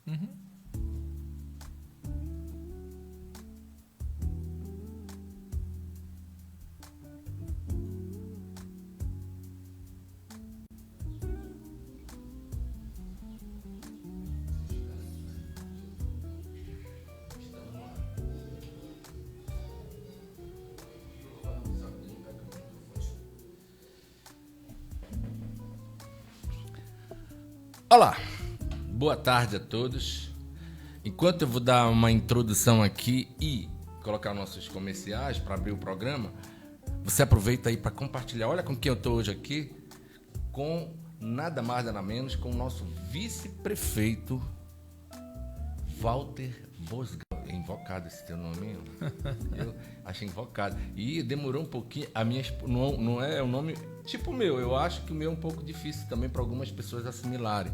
Uhum. Olá, boa tarde a todos. Enquanto eu vou dar uma introdução aqui e colocar nossos comerciais para abrir o programa, você aproveita aí para compartilhar. Olha com quem eu estou hoje aqui, com nada mais nada menos com o nosso vice-prefeito Walter Vosgrau. É invocado esse teu nome? Eu achei invocado. E demorou um pouquinho. A minha não é um nome tipo o meu. Eu acho que o meu é um pouco difícil também para algumas pessoas assimilarem.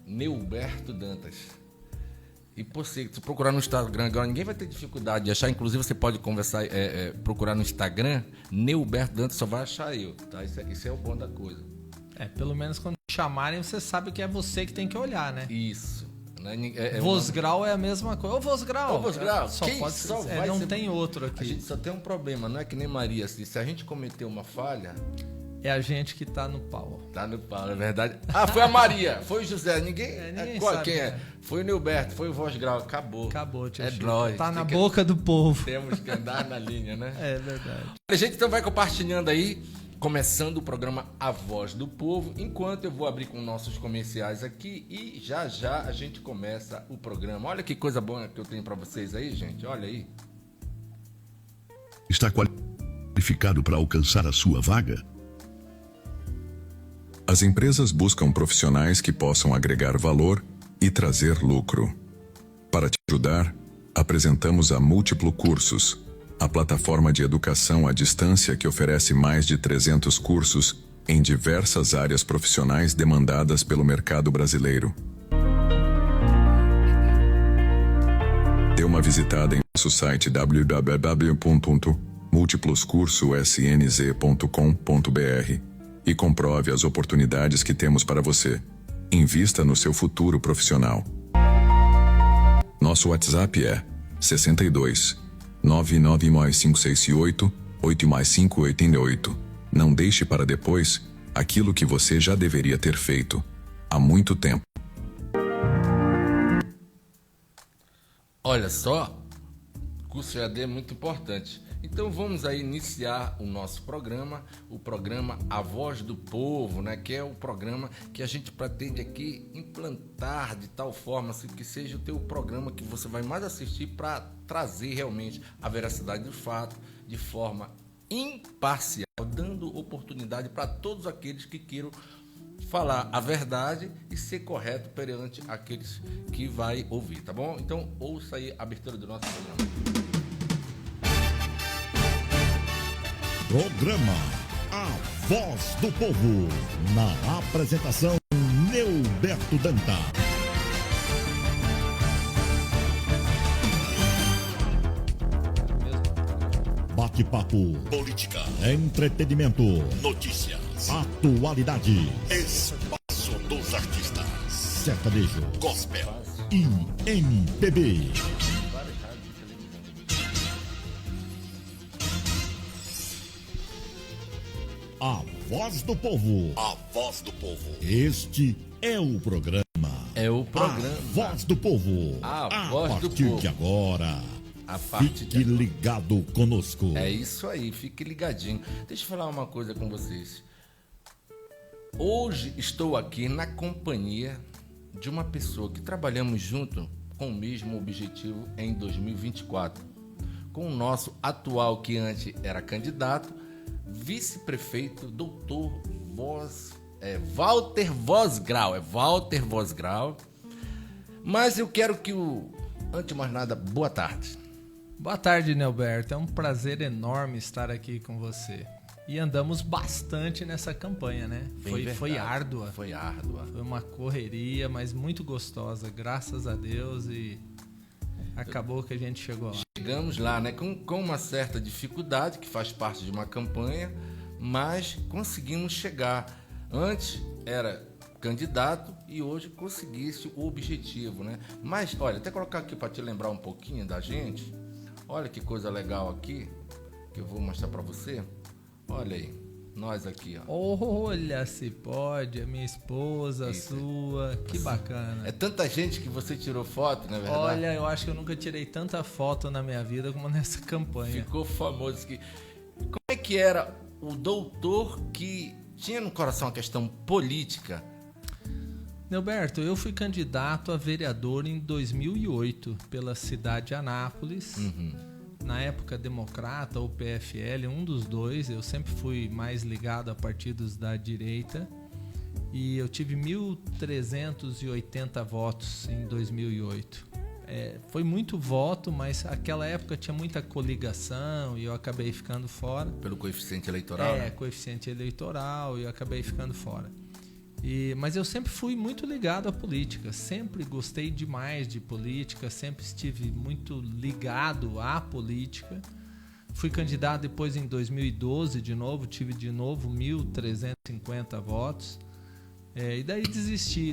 Neuberto Dantas. E se procurar no Instagram agora, ninguém vai ter dificuldade de achar. Inclusive, você pode conversar, procurar no Instagram, Neuberto Dantas, só vai achar eu. Tá? Isso é o bom da coisa. Pelo menos quando chamarem, você sabe que é você que tem que olhar, né? Isso. Vosgrau é a mesma coisa. Ô, Vosgrau! Não tem outro aqui. A gente só tem um problema, não é que nem Maria. Se a gente cometer uma falha... É a gente que tá no pau. Tá no pau, é verdade. Ah, foi a Maria, foi o José. Ninguém sabe quem é. Foi o Neuberto, foi o Vosgrau. Acabou, tio. Nós. Tá na boca do povo. Temos que andar na linha, né? É verdade. A gente então vai compartilhando aí, começando o programa A Voz do Povo, enquanto eu vou abrir com nossos comerciais aqui e já a gente começa o programa. Olha que coisa boa que eu tenho para vocês aí, gente. Olha aí. Está qualificado para alcançar a sua vaga? As empresas buscam profissionais que possam agregar valor e trazer lucro. Para te ajudar, apresentamos a Múltiplo Cursos, a plataforma de educação à distância que oferece mais de 300 cursos em diversas áreas profissionais demandadas pelo mercado brasileiro. Dê uma visitada em nosso site www.multiploscursosnz.com.br e comprove as oportunidades que temos para você. Invista no seu futuro profissional. Nosso WhatsApp é 62 99568 8588. Não deixe para depois aquilo que você já deveria ter feito há muito tempo. Olha só, curso EAD é muito importante. Então vamos aí iniciar o nosso programa, o programa A Voz do Povo, né? Que é o programa que a gente pretende aqui implantar de tal forma que seja o teu programa que você vai mais assistir para trazer realmente a veracidade do fato de forma imparcial, dando oportunidade para todos aqueles que queiram falar a verdade e ser correto perante aqueles que vai ouvir, tá bom? Então ouça aí a abertura do nosso programa. Programa A Voz do Povo. Na apresentação, Neuberto Dantas. Bate-papo. Política. Entretenimento. Notícias. Atualidade. Espaço dos artistas. Sertanejo. Gospel. E MPB. A Voz do Povo. A Voz do Povo. Este é o programa. É o programa. A Voz do Povo. A Voz do Povo. A partir de agora. Fique ligado conosco. É isso aí, fique ligadinho. Deixa eu falar uma coisa com vocês. Hoje estou aqui na companhia de uma pessoa que trabalhamos junto com o mesmo objetivo em 2024. Com o nosso atual, que antes era candidato, vice-prefeito, doutor Walter Vosgrau. É Walter Vosgrau. Mas eu quero que antes de mais nada, boa tarde. Boa tarde, Neuberto. É um prazer enorme estar aqui com você. E andamos bastante nessa campanha, né? Foi árdua. Foi árdua. Foi uma correria, mas muito gostosa, graças a Deus, e acabou que a gente chegou lá. Chegamos lá, né? Com uma certa dificuldade, que faz parte de uma campanha, mas conseguimos chegar. Antes era candidato e hoje conseguisse o objetivo, né? Mas, olha, até colocar aqui para te lembrar um pouquinho da gente. Olha que coisa legal aqui, que eu vou mostrar para você. Olha aí, nós aqui, ó. Olha, se pode, a minha esposa, Isso. a sua, que bacana. É tanta gente que você tirou foto, não é verdade? Olha, eu acho que eu nunca tirei tanta foto na minha vida como nessa campanha. Ficou famoso. Como é que era o doutor que tinha no coração a questão política? Neuberto, eu fui candidato a vereador em 2008 pela cidade de Anápolis. Na época democrata ou PFL, um dos dois. Eu sempre fui mais ligado a partidos da direita. E eu tive 1.380 votos em 2008. Foi muito voto, mas naquela época tinha muita coligação e eu acabei ficando fora. Pelo coeficiente eleitoral? Né? Coeficiente eleitoral e eu acabei ficando fora. Mas eu sempre fui muito ligado à política, sempre gostei demais de política, sempre estive muito ligado à política. Fui candidato depois em 2012 de novo, tive de novo 1.350 votos. E daí desisti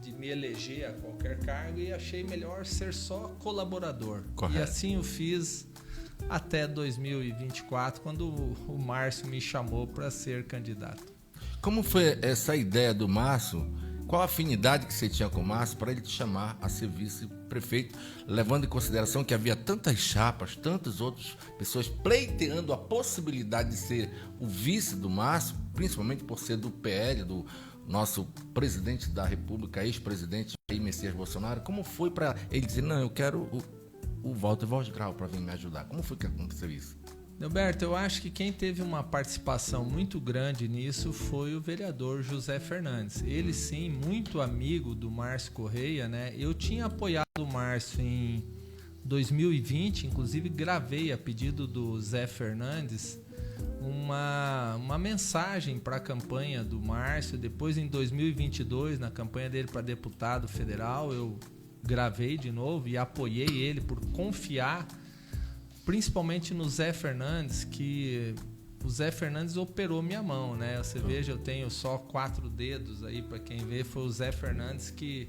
de me eleger a qualquer cargo e achei melhor ser só colaborador. Correto. E assim eu fiz até 2024, quando o Márcio me chamou para ser candidato. Como foi essa ideia do Márcio? Qual a afinidade que você tinha com o Márcio para ele te chamar a ser vice-prefeito, levando em consideração que havia tantas chapas, tantas outras pessoas pleiteando a possibilidade de ser o vice do Márcio, principalmente por ser do PL, do nosso presidente da República, ex-presidente Jair Messias Bolsonaro? Como foi para ele dizer, não, eu quero o Walter Vosgrau para vir me ajudar? Como foi que aconteceu isso? Neuberto, eu acho que quem teve uma participação muito grande nisso foi o vereador José Fernandes. Ele sim, muito amigo do Márcio Correia, né? Eu tinha apoiado o Márcio em 2020, inclusive gravei a pedido do Zé Fernandes uma mensagem para a campanha do Márcio. Depois, em 2022, na campanha dele para deputado federal, eu gravei de novo e apoiei ele por confiar principalmente no Zé Fernandes, que o Zé Fernandes operou minha mão, né? Você veja, eu tenho só 4 dedos aí, para quem vê, foi o Zé Fernandes que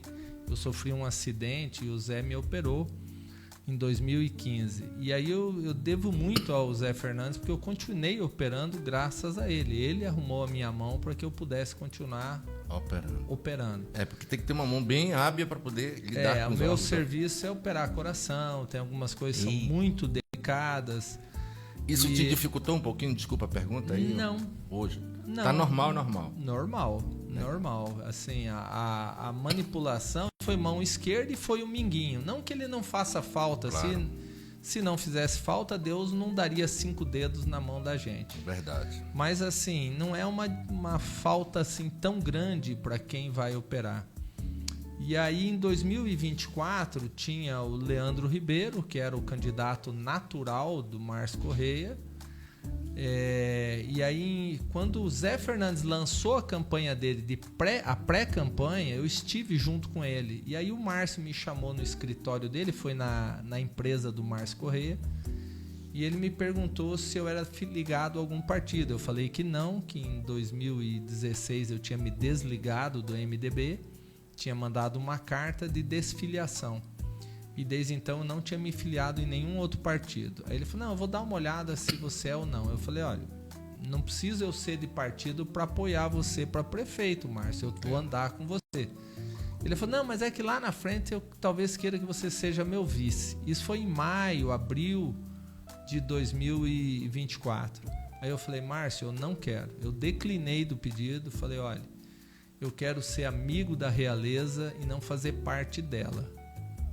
eu sofri um acidente e o Zé me operou em 2015. E aí eu devo muito ao Zé Fernandes, porque eu continuei operando graças a ele. Ele arrumou a minha mão para que eu pudesse continuar operando. Porque tem que ter uma mão bem hábil para poder lidar com os o meu órgãos. serviço é operar coração, tem algumas coisas que são muito delicadas. Isso te dificultou um pouquinho? Desculpa a pergunta aí. Não. Hoje? Não. Tá normal? Normal. Assim, a manipulação foi mão esquerda e foi o minguinho. Não que ele não faça falta. Claro. Se não fizesse falta, Deus não daria 5 dedos na mão da gente. Verdade. Mas assim, não é uma falta assim tão grande para quem vai operar. E aí em 2024 tinha o Leandro Ribeiro, que era o candidato natural do Márcio Correia. E aí quando o Zé Fernandes lançou a campanha dele, a pré-campanha, eu estive junto com ele. E aí o Márcio me chamou no escritório dele, foi na empresa do Márcio Correia, e ele me perguntou se eu era ligado a algum partido. Eu falei que não, que em 2016 eu tinha me desligado do MDB, tinha mandado uma carta de desfiliação. E desde então eu não tinha me filiado em nenhum outro partido. Aí ele falou, não, eu vou dar uma olhada se você é ou não. Eu falei, olha, não preciso eu ser de partido para apoiar você para prefeito, Márcio. Eu vou andar com você. Ele falou, não, mas é que lá na frente eu talvez queira que você seja meu vice. Isso foi em abril de 2024. Aí eu falei, Márcio, eu não quero. Eu declinei do pedido, falei, olha, eu quero ser amigo da realeza e não fazer parte dela.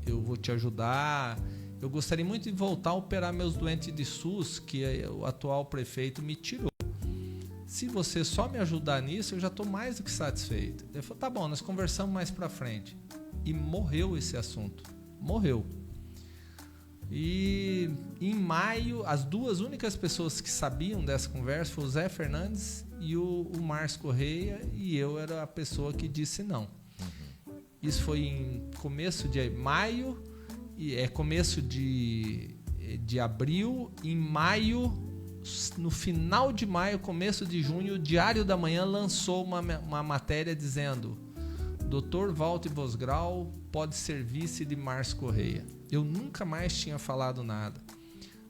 Eu vou te ajudar. Eu gostaria muito de voltar a operar meus doentes de SUS, que o atual prefeito me tirou. Se você só me ajudar nisso, eu já estou mais do que satisfeito. Ele falou, tá bom, nós conversamos mais pra frente. E morreu esse assunto. Morreu. E em maio, as duas únicas pessoas que sabiam dessa conversa foram o Zé Fernandes e o Márcio Correia, e eu era a pessoa que disse não. Isso foi em começo de maio, começo de abril. Em maio no final de maio, começo de junho, o Diário da Manhã lançou uma matéria dizendo: Dr. Walter Bosgrau pode ser vice de Márcio Correia. Eu nunca mais tinha falado nada.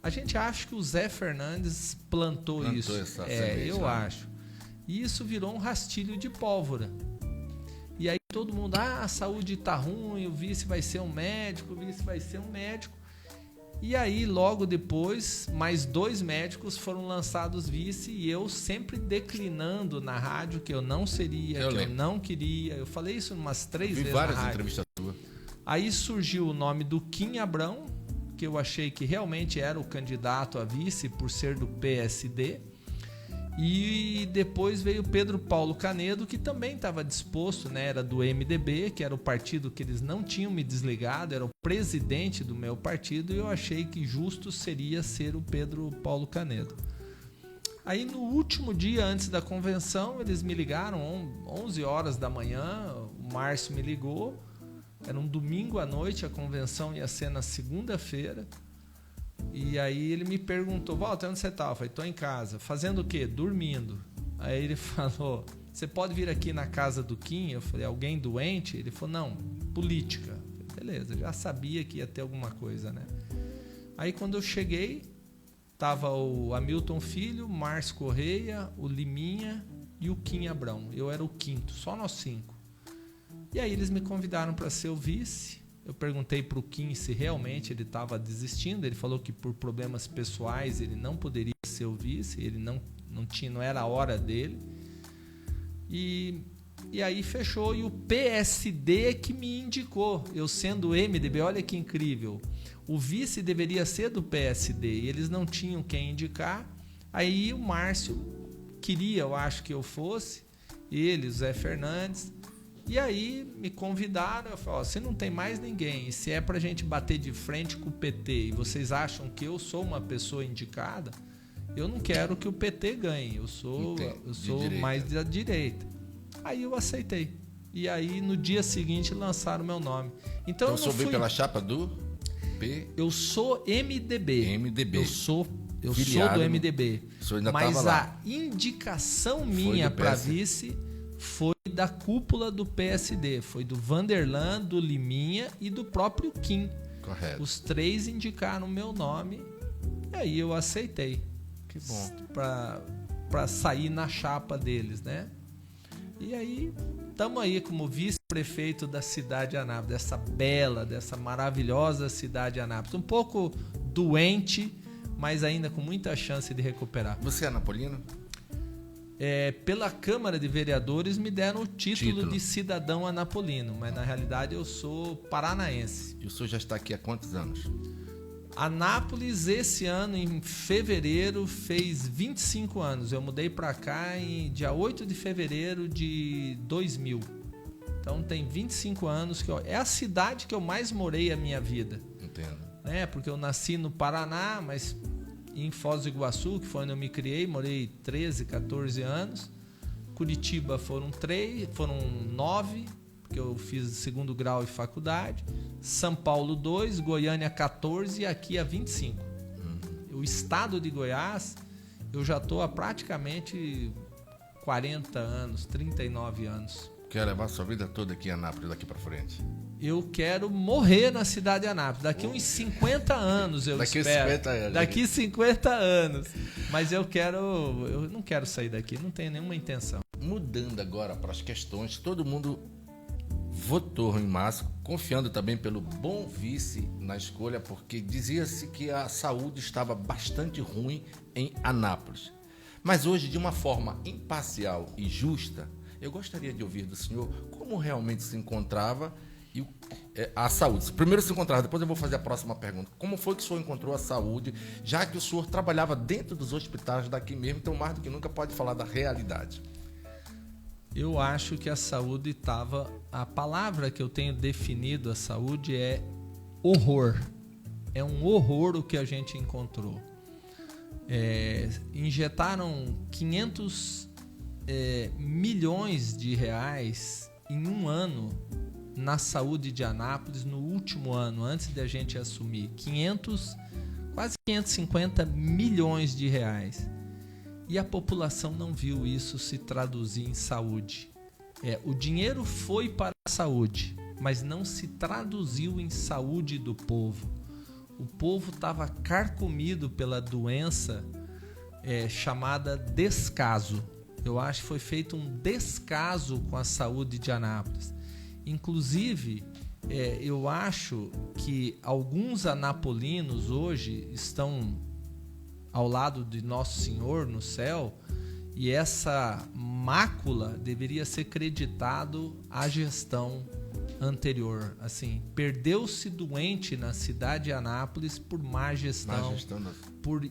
A gente acha que o Zé Fernandes plantou isso. Essa semente, eu acho. E isso virou um rastilho de pólvora. E aí todo mundo, a saúde tá ruim, o vice vai ser um médico, o vice vai ser um médico. E aí, logo depois, mais 2 médicos foram lançados vice e eu sempre declinando na rádio que eu não seria, eu não queria. Eu falei isso umas 3 vezes na rádio. Vi várias entrevistas tuas. Aí surgiu o nome do Kim Abrão, que eu achei que realmente era o candidato a vice por ser do PSD. E depois veio Pedro Paulo Canedo, que também estava disposto, né? Era do MDB, que era o partido que eles não tinham me desligado, era o presidente do meu partido, e eu achei que justo seria ser o Pedro Paulo Canedo. Aí no último dia antes da convenção, eles me ligaram, 11 horas da manhã, o Márcio me ligou, era um domingo à noite, a convenção ia ser na segunda-feira. E aí ele me perguntou: Walter, onde você tá? Eu falei: tô em casa. Fazendo o quê? Dormindo. Aí ele falou: você pode vir aqui na casa do Kim? Eu falei: alguém doente? Ele falou: não, política. Eu falei: beleza, já sabia que ia ter alguma coisa, né? Aí quando eu cheguei, tava o Hamilton Filho, Márcio Correia, o Liminha e o Kim Abrão. Eu era o quinto, só nós 5. E aí eles me convidaram para ser o vice. Eu perguntei para o Kim se realmente ele estava desistindo. Ele falou que por problemas pessoais ele não poderia ser o vice, ele não era a hora dele. E aí fechou. E o PSD que me indicou, eu sendo MDB, olha que incrível. O vice deveria ser do PSD e eles não tinham quem indicar. Aí o Márcio queria, eu acho que eu fosse, ele, o Zé Fernandes. E aí me convidaram, eu falei: se não tem mais ninguém, e se é pra gente bater de frente com o PT e vocês acham que eu sou uma pessoa indicada, eu não quero que o PT ganhe, eu sou mais da direita. Aí eu aceitei. E aí no dia seguinte lançaram meu nome. Então eu subi pela chapa do P? Eu sou MDB. Eu sou do MDB. Mas a indicação minha para vice foi da cúpula do PSD, foi do Vanderlan, do Liminha e do próprio Kim. Correto. Os 3 indicaram o meu nome e aí eu aceitei. Que bom. Pra sair na chapa deles, né? E aí, estamos aí como vice-prefeito da cidade de Anápolis, dessa maravilhosa cidade de Anápolis. Um pouco doente, mas ainda com muita chance de recuperar. Você é anapolino? Pela Câmara de Vereadores me deram o título de cidadão anapolino, mas na realidade eu sou paranaense. E o senhor já está aqui há quantos anos? Anápolis, esse ano, em fevereiro, fez 25 anos. Eu mudei para cá em dia 8 de fevereiro de 2000. Então tem 25 anos que é a cidade que eu mais morei a minha vida. Entendo. Porque eu nasci no Paraná, mas em Foz do Iguaçu, que foi onde eu me criei, morei 13, 14 anos. Curitiba foram 9, porque eu fiz segundo grau e faculdade. São Paulo 2, Goiânia 14 e aqui há 25. O estado de Goiás, eu já estou há praticamente 40 anos, 39 anos. Quer levar a sua vida toda aqui em Anápolis, daqui para frente? Eu quero morrer na cidade de Anápolis. Daqui uns 50 anos eu espero. Daqui 50 anos. Mas eu não quero sair daqui, não tenho nenhuma intenção. Mudando agora para as questões, todo mundo votou em massa, confiando também pelo bom vice na escolha, porque dizia-se que a saúde estava bastante ruim em Anápolis. Mas hoje, de uma forma imparcial e justa, eu gostaria de ouvir do senhor como realmente se encontrava a saúde. Primeiro se encontrava, depois eu vou fazer a próxima pergunta. Como foi que o senhor encontrou a saúde, já que o senhor trabalhava dentro dos hospitais daqui mesmo, então mais do que nunca pode falar da realidade? Eu acho que a saúde estava... A palavra que eu tenho definido a saúde é horror. É um horror o que a gente encontrou. Injetaram 500 milhões de reais em um ano na saúde de Anápolis no último ano, antes de a gente assumir. 500 quase 550 milhões de reais. E a população não viu isso se traduzir em saúde. O dinheiro foi para a saúde, mas não se traduziu em saúde do povo. O povo estava carcomido pela doença chamada descaso. Eu acho que foi feito um descaso com a saúde de Anápolis. Inclusive, eu acho que alguns anapolinos hoje estão ao lado de Nosso Senhor no céu, e essa mácula deveria ser creditado à gestão anterior. Assim, perdeu-se doente na cidade de Anápolis por má gestão, por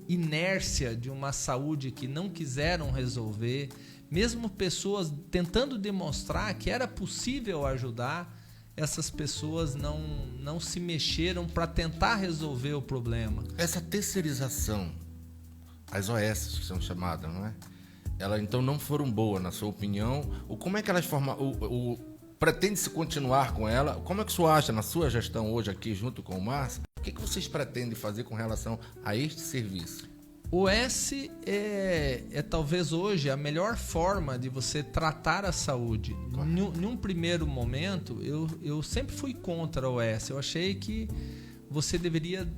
inércia de uma saúde que não quiseram resolver, mesmo pessoas tentando demonstrar que era possível ajudar, essas pessoas não se mexeram para tentar resolver o problema. Essa terceirização, as OS que são chamadas, não é? Elas então não foram boas, na sua opinião? Ou como é que elas formam? Pretende-se continuar com ela? Como é que o senhor acha, na sua gestão hoje aqui, junto com o Márcio, o que vocês pretendem fazer com relação a este serviço? O S é talvez hoje a melhor forma de você tratar a saúde. Num primeiro momento, eu sempre fui contra o S. Eu achei que você deveria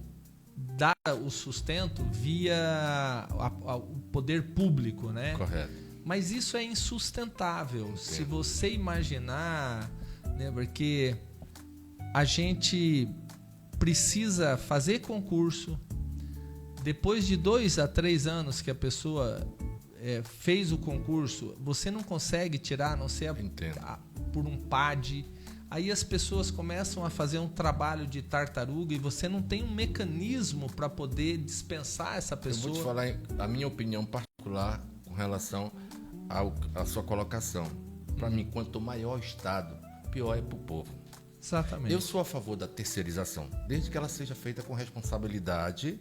dar o sustento via o poder público, né? Correto. Mas isso é insustentável. Entendo. Se você imaginar, né, porque a gente precisa fazer concurso. Depois de 2 a 3 anos que a pessoa fez o concurso, você não consegue tirar, a não ser por um PAD. Aí as pessoas começam a fazer um trabalho de tartaruga e você não tem um mecanismo para poder dispensar essa pessoa. Eu vou te falar a minha opinião particular com relação à sua colocação. Para mim, quanto maior o Estado, pior é para o povo. Exatamente. Eu sou a favor da terceirização, desde que ela seja feita com responsabilidade,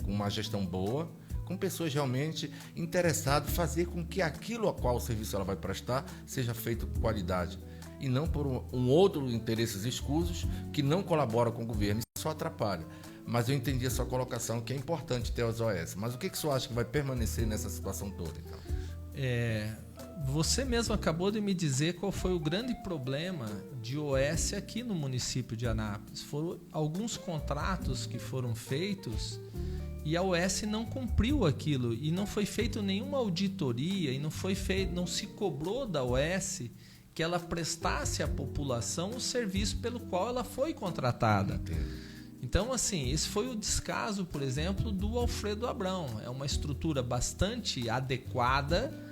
com uma gestão boa, com pessoas realmente interessadas em fazer com que aquilo a qual o serviço ela vai prestar seja feito com qualidade e não por outro interesses escusos que não colaboram com o governo, isso só atrapalha. Mas eu entendi a sua colocação, que é importante ter as OS. Mas o que o senhor acha que vai permanecer nessa situação toda, então? Você mesmo acabou de me dizer qual foi o grande problema de OS aqui no município de Anápolis. Foram alguns contratos que foram feitos e a OS não cumpriu aquilo e não foi feita nenhuma auditoria e não se cobrou da OS que ela prestasse à população o serviço pelo qual ela foi contratada. Entendi. Então, assim, esse foi o descaso, por exemplo, do Alfredo Abrão. É uma estrutura bastante adequada.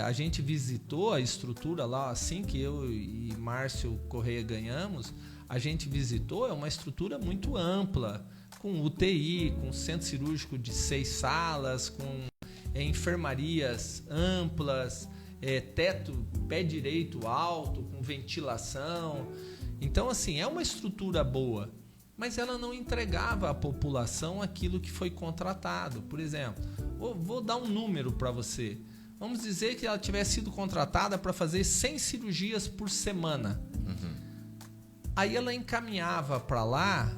A gente visitou a estrutura lá, assim que eu e Márcio Correia ganhamos, a gente visitou, é uma estrutura muito ampla, com UTI, com centro cirúrgico de 6 salas, com enfermarias amplas, teto pé direito alto, com ventilação. Então, assim, é uma estrutura boa, mas ela não entregava à população aquilo que foi contratado. Por exemplo, vou dar um número para você. Vamos dizer que ela tivesse sido contratada para fazer 100 cirurgias por semana. Uhum. Aí ela encaminhava para lá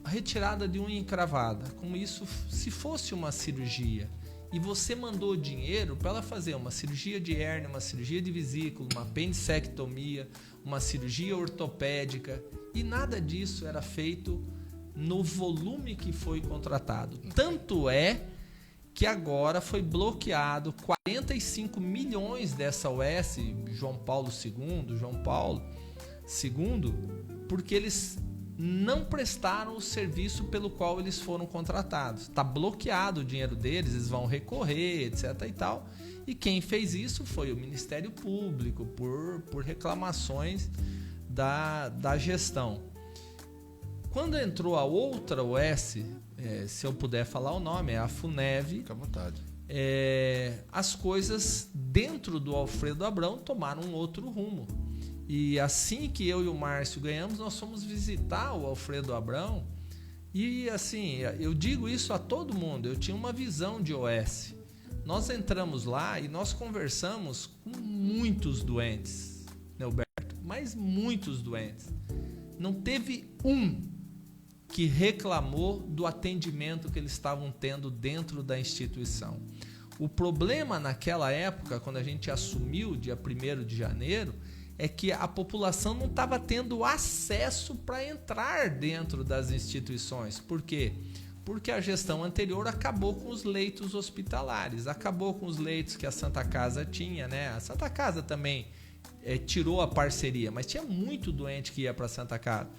a retirada de unha encravada, como isso se fosse uma cirurgia. E você mandou dinheiro para ela fazer uma cirurgia de hérnia, uma cirurgia de vesícula, uma apendicectomia, uma cirurgia ortopédica. E nada disso era feito no volume que foi contratado. Tanto é que agora foi bloqueado 45 milhões dessa OS, João Paulo II, porque eles não prestaram o serviço pelo qual eles foram contratados. Está bloqueado o dinheiro deles, eles vão recorrer, etc. e tal. E quem fez isso foi o Ministério Público, por reclamações da gestão. Quando entrou a outra OS, se eu puder falar o nome, é a FUNEV. Fica à vontade. As coisas dentro do Alfredo Abrão tomaram um outro rumo. E assim que eu e o Márcio ganhamos, nós fomos visitar o Alfredo Abrão. E assim, eu digo isso a todo mundo, eu tinha uma visão de OS. Nós entramos lá e nós conversamos com muitos doentes, né, Alberto? Mas muitos doentes. Não teve um que reclamou do atendimento que eles estavam tendo dentro da instituição. O problema naquela época, quando a gente assumiu dia 1º de janeiro, é que a população não estava tendo acesso para entrar dentro das instituições. Por quê? Porque a gestão anterior acabou com os leitos hospitalares, acabou com os leitos que a Santa Casa tinha, né? A Santa Casa também tirou a parceria, mas tinha muito doente que ia para a Santa Casa.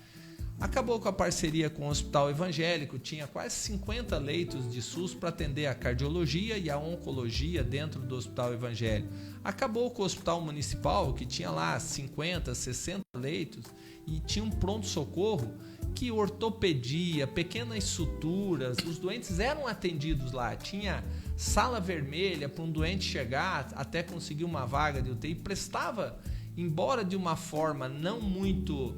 Acabou com a parceria com o Hospital Evangélico, tinha quase 50 leitos de SUS para atender a cardiologia e a oncologia dentro do Hospital Evangélico. Acabou com o Hospital Municipal, que tinha lá 50, 60 leitos e tinha um pronto-socorro que ortopedia, pequenas suturas, os doentes eram atendidos lá. Tinha sala vermelha para um doente chegar até conseguir uma vaga de UTI. Prestava, embora de uma forma não muito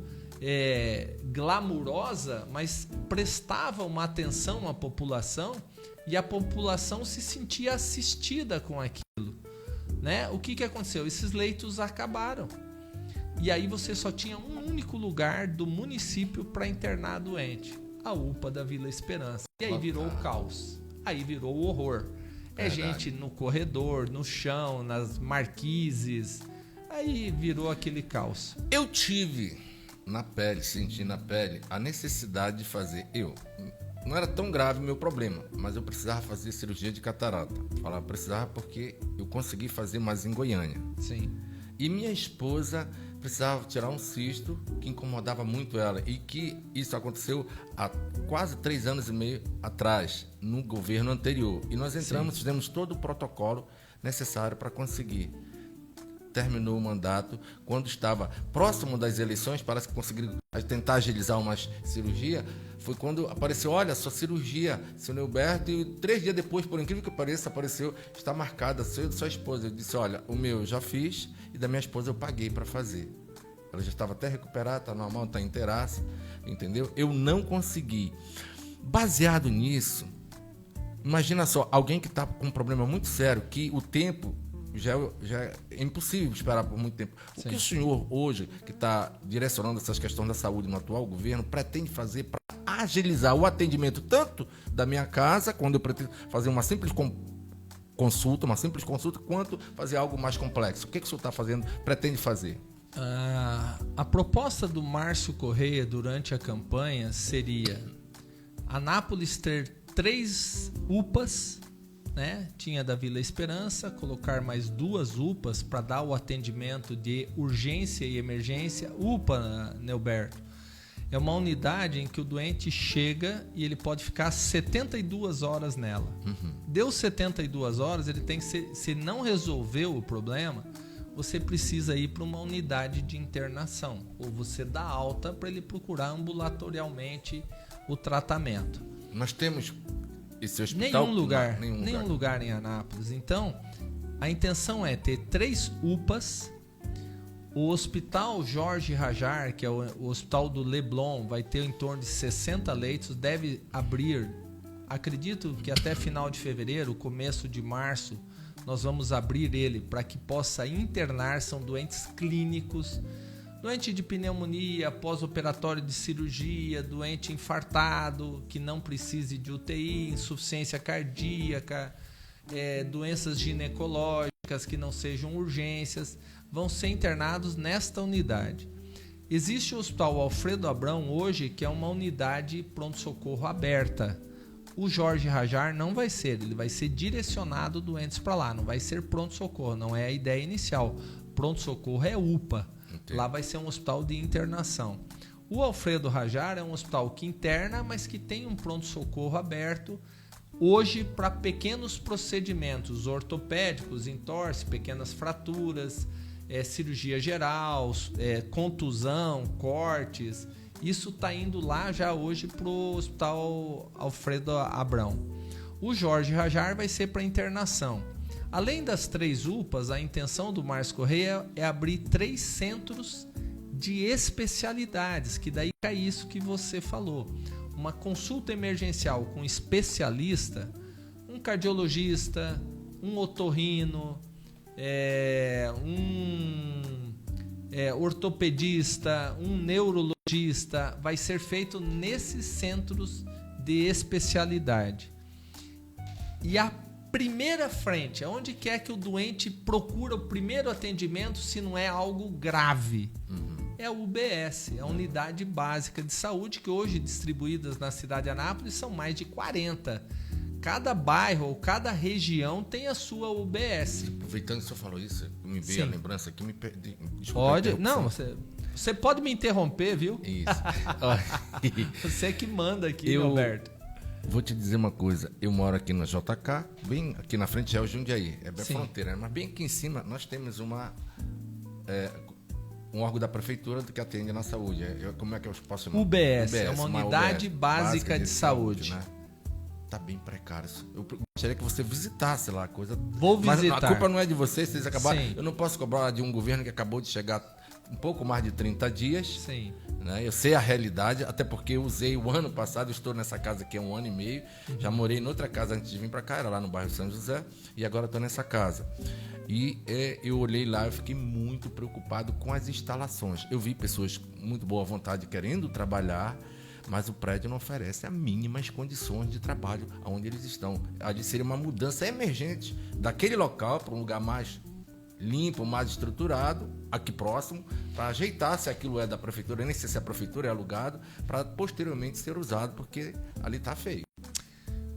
glamurosa, mas prestava uma atenção à população e a população se sentia assistida com aquilo, né? O que aconteceu? Esses leitos acabaram e aí você só tinha um único lugar do município para internar doente, a UPA da Vila Esperança, e aí virou o caos, aí virou o horror. Gente no corredor, no chão, nas marquises, aí virou aquele caos. Eu tive na pele, senti na pele a necessidade de fazer. Não era tão grave o meu problema, mas eu precisava fazer cirurgia de catarata. Falava precisava porque eu consegui fazer mais em Goiânia. Sim. E minha esposa precisava tirar um cisto que incomodava muito ela e que isso aconteceu há quase 3 anos e meio atrás, no governo anterior. E nós entramos, fizemos todo o protocolo necessário para conseguir. Terminou o mandato, quando estava próximo das eleições, parece que conseguiram tentar agilizar uma cirurgia, foi quando apareceu, olha, sua cirurgia, seu Neuberto, e 3 dias depois, por incrível que pareça, apareceu, está marcada, sua esposa. Eu disse, olha, o meu eu já fiz e da minha esposa eu paguei para fazer. Ela já estava até recuperada, está normal, está inteiraça, entendeu? Eu não consegui. Baseado nisso, imagina só, alguém que está com um problema muito sério, que o tempo já é impossível esperar por muito tempo. O que o senhor hoje, que está direcionando essas questões da saúde no atual governo, pretende fazer para agilizar o atendimento tanto da minha casa, quando eu pretendo fazer uma simples consulta, quanto fazer algo mais complexo? O que o senhor está fazendo, pretende fazer? A proposta do Márcio Correia durante a campanha seria Anápolis ter 3 UPAs, né? Tinha da Vila Esperança, colocar mais 2 UPAs para dar o atendimento de urgência e emergência. UPA, Neuberto, é uma unidade em que o doente chega e ele pode ficar 72 horas nela. Deu 72 horas, ele tem que se não resolveu o problema, você precisa ir para uma unidade de internação, ou você dá alta para ele procurar ambulatorialmente o tratamento. Nós temos esse hospital? Nenhum lugar em Anápolis. Então, a intenção é ter 3 UPAs. O Hospital Jorge Rajar, que é o Hospital do Leblon, vai ter em torno de 60 leitos, deve abrir, acredito que até final de fevereiro, começo de março, nós vamos abrir ele para que possa internar, são doentes clínicos, doente de pneumonia, pós-operatório de cirurgia, doente infartado, que não precise de UTI, insuficiência cardíaca, doenças ginecológicas que não sejam urgências, vão ser internados nesta unidade. Existe o Hospital Alfredo Abrão hoje, que é uma unidade pronto-socorro aberta. O Jorge Rajar não vai ser, ele vai ser direcionado doentes para lá, não vai ser pronto-socorro, não é a ideia inicial. Pronto-socorro é UPA. Entendi. Lá vai ser um hospital de internação. O Alfredo Rajar é um hospital que interna, mas que tem um pronto-socorro aberto hoje para pequenos procedimentos ortopédicos, entorse, pequenas fraturas, cirurgia geral, contusão, cortes. Isso está indo lá já hoje para o Hospital Alfredo Abrão. O Jorge Rajar vai ser para internação. Além das 3 UPAs, a intenção do Márcio Correia é abrir 3 centros de especialidades, que daí é isso que você falou. Uma consulta emergencial com especialista, um cardiologista, um otorrino, um ortopedista, um neurologista, vai ser feito nesses centros de especialidade. E a primeira frente, onde quer que o doente procura o primeiro atendimento se não é algo grave? É a UBS, a Unidade Básica de Saúde, que hoje distribuídas na cidade de Anápolis são mais de 40. Cada bairro ou cada região tem a sua UBS. Aproveitando que o senhor falou isso, me veio Sim. a lembrança aqui, me perdi. Pode, não, você pode me interromper, viu? Isso. Você que manda aqui, Roberto. Vou te dizer uma coisa, eu moro aqui na JK, bem aqui na frente é o Jundiaí, é bem fronteira, mas bem aqui em cima nós temos um órgão da prefeitura que atende na saúde. Como é que eu posso chamar? UBS, é uma Unidade Básica de Saúde. Né? Tá bem precário isso. Eu gostaria que você visitasse lá a coisa. Vou visitar. Mas a culpa não é de vocês acabaram. Sim. Eu não posso cobrar de um governo que acabou de chegar um pouco mais de 30 dias. Sim. Né? Eu sei a realidade, até porque eu usei o ano passado, eu estou nessa casa aqui há 1 ano e meio. Já morei em outra casa antes de vir para cá, era lá no bairro São José, e agora estou nessa casa. E eu olhei lá, eu fiquei muito preocupado com as instalações. Eu vi pessoas com muito boa vontade querendo trabalhar, mas o prédio não oferece as mínimas condições de trabalho onde eles estão. Ali seria uma mudança emergente daquele local para um lugar mais limpo, mais estruturado, aqui próximo, para ajeitar se aquilo é da prefeitura, nem sei se a prefeitura é alugado, para posteriormente ser usado, porque ali está feio.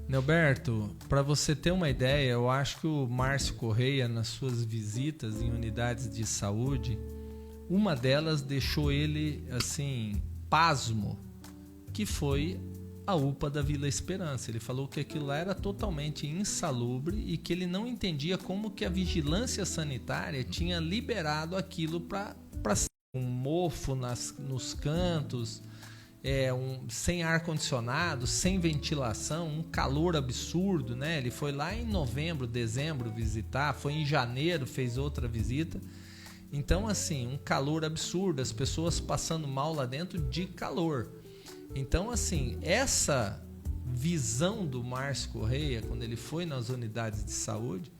Nelberto, para você ter uma ideia, eu acho que o Márcio Correia, nas suas visitas em unidades de saúde, uma delas deixou ele, assim, pasmo, que foi a UPA da Vila Esperança. Ele falou que aquilo lá era totalmente insalubre e que ele não entendia como que a vigilância sanitária tinha liberado aquilo para um mofo nos cantos, sem ar-condicionado, sem ventilação, um calor absurdo, né? Ele foi lá em novembro, dezembro visitar, foi em janeiro, fez outra visita. Então, assim, um calor absurdo, as pessoas passando mal lá dentro de calor. Então, assim, essa visão do Márcio Correia, quando ele foi nas unidades de saúde,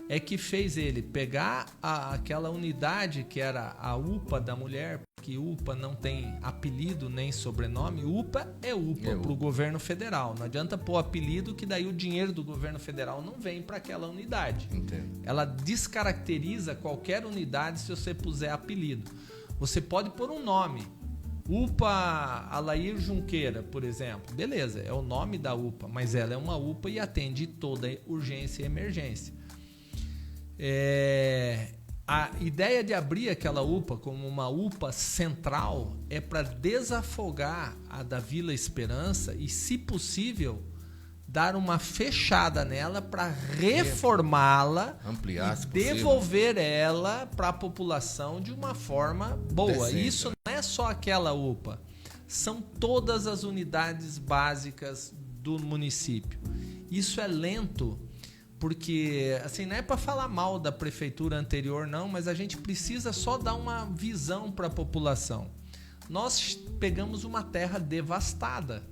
é que fez ele pegar aquela unidade que era a UPA da mulher, porque UPA não tem apelido nem sobrenome, UPA é UPA para o governo federal. Não adianta pôr apelido, que daí o dinheiro do governo federal não vem para aquela unidade. Entendo. Ela descaracteriza qualquer unidade se você puser apelido. Você pode pôr um nome. UPA Alair Junqueira, por exemplo. Beleza, é o nome da UPA, mas ela é uma UPA e atende toda urgência e emergência. A ideia de abrir aquela UPA como uma UPA central é para desafogar a da Vila Esperança e, se possível, dar uma fechada nela para reformá-la, ampliar, e devolver ela para a população de uma forma boa. Decente. Isso não é só aquela UPA, são todas as unidades básicas do município. Isso é lento, porque assim, não é para falar mal da prefeitura anterior não, mas a gente precisa só dar uma visão para a população. Nós pegamos uma terra devastada.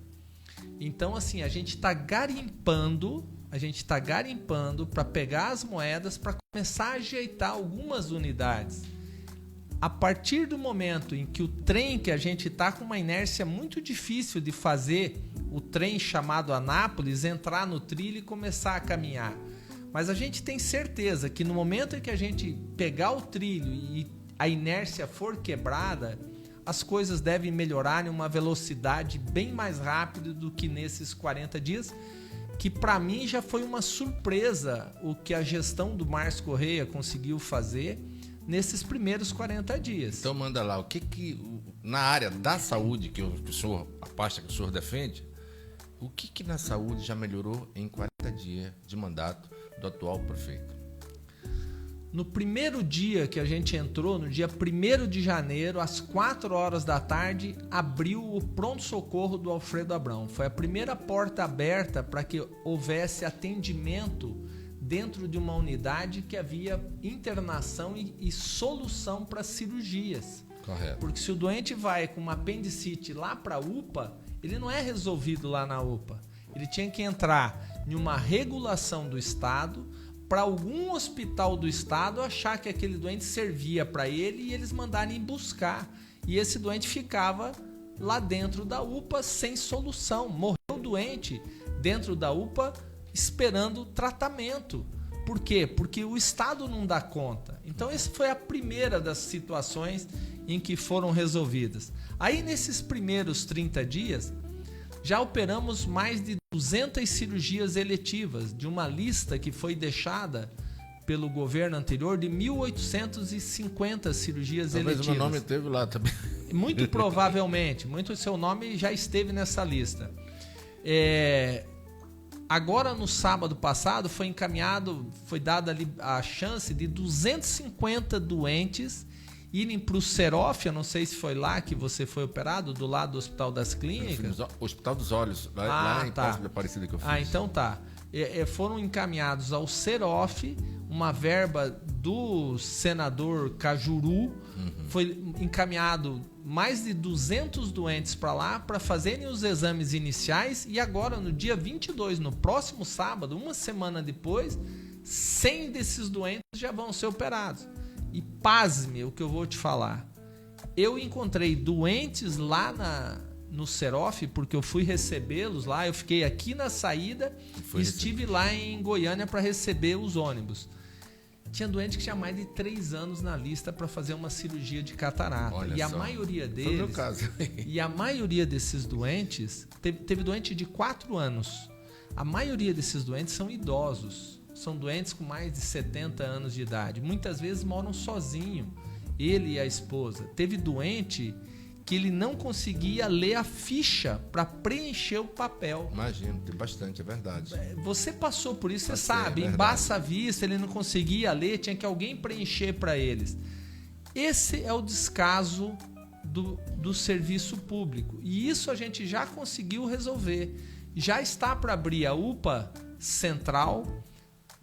Então, assim, a gente está garimpando para pegar as moedas para começar a ajeitar algumas unidades. A partir do momento em que o trem, que a gente está com uma inércia muito difícil de fazer o trem chamado Anápolis entrar no trilho e começar a caminhar. Mas a gente tem certeza que no momento em que a gente pegar o trilho e a inércia for quebrada, as coisas devem melhorar em uma velocidade bem mais rápida do que nesses 40 dias, que para mim já foi uma surpresa o que a gestão do Márcio Correia conseguiu fazer nesses primeiros 40 dias. Então manda lá, o que na área da saúde, que a pasta que o senhor defende, o que na saúde já melhorou em 40 dias de mandato do atual prefeito? No primeiro dia que a gente entrou, no dia 1º de janeiro, às 4 horas da tarde, abriu o pronto-socorro do Alfredo Abrão. Foi a primeira porta aberta para que houvesse atendimento dentro de uma unidade que havia internação e solução para cirurgias. Correto. Porque se o doente vai com uma apendicite lá para a UPA, ele não é resolvido lá na UPA. Ele tinha que entrar em uma regulação do Estado, para algum hospital do estado achar que aquele doente servia para ele e eles mandarem buscar. E esse doente ficava lá dentro da UPA sem solução. Morreu doente dentro da UPA esperando tratamento. Por quê? Porque o Estado não dá conta. Então, essa foi a primeira das situações em que foram resolvidas. Aí, nesses primeiros 30 dias, já operamos mais de 200 cirurgias eletivas, de uma lista que foi deixada pelo governo anterior de 1.850 cirurgias eletivas. Talvez o meu nome esteve lá também. Muito provavelmente. Muito seu nome já esteve nessa lista. Agora, no sábado passado, foi dada ali a chance de 250 doentes irem para o Serof. Eu não sei se foi lá que você foi operado, do lado do Hospital das Clínicas. Hospital dos Olhos, lá em Poço de Aparecida que eu fiz. Então tá. Foram encaminhados ao Serof, uma verba do senador Cajuru. Foi encaminhado mais de 200 doentes para lá para fazerem os exames iniciais, e agora no dia 22, no próximo sábado, uma semana depois, 100 desses doentes já vão ser operados. E pasme o que eu vou te falar. Eu encontrei doentes lá no Serof, porque eu fui recebê-los lá. Eu fiquei aqui na saída e estive lá em Goiânia para receber os ônibus. Tinha doente que tinha mais de 3 anos na lista para fazer uma cirurgia de catarata. Olha e a só. maioria deles... Foi o meu caso. E a maioria desses doentes... Teve doente de 4 anos. A maioria desses doentes são idosos. São doentes com mais de 70 anos de idade. Muitas vezes moram sozinho, ele e a esposa. Teve doente que ele não conseguia ler a ficha para preencher o papel. Imagino, tem bastante, é verdade. Você passou por isso, você sabe. Embaça a vista, ele não conseguia ler, tinha que alguém preencher para eles. Esse é o descaso do serviço público. E isso a gente já conseguiu resolver. Já está para abrir a UPA Central.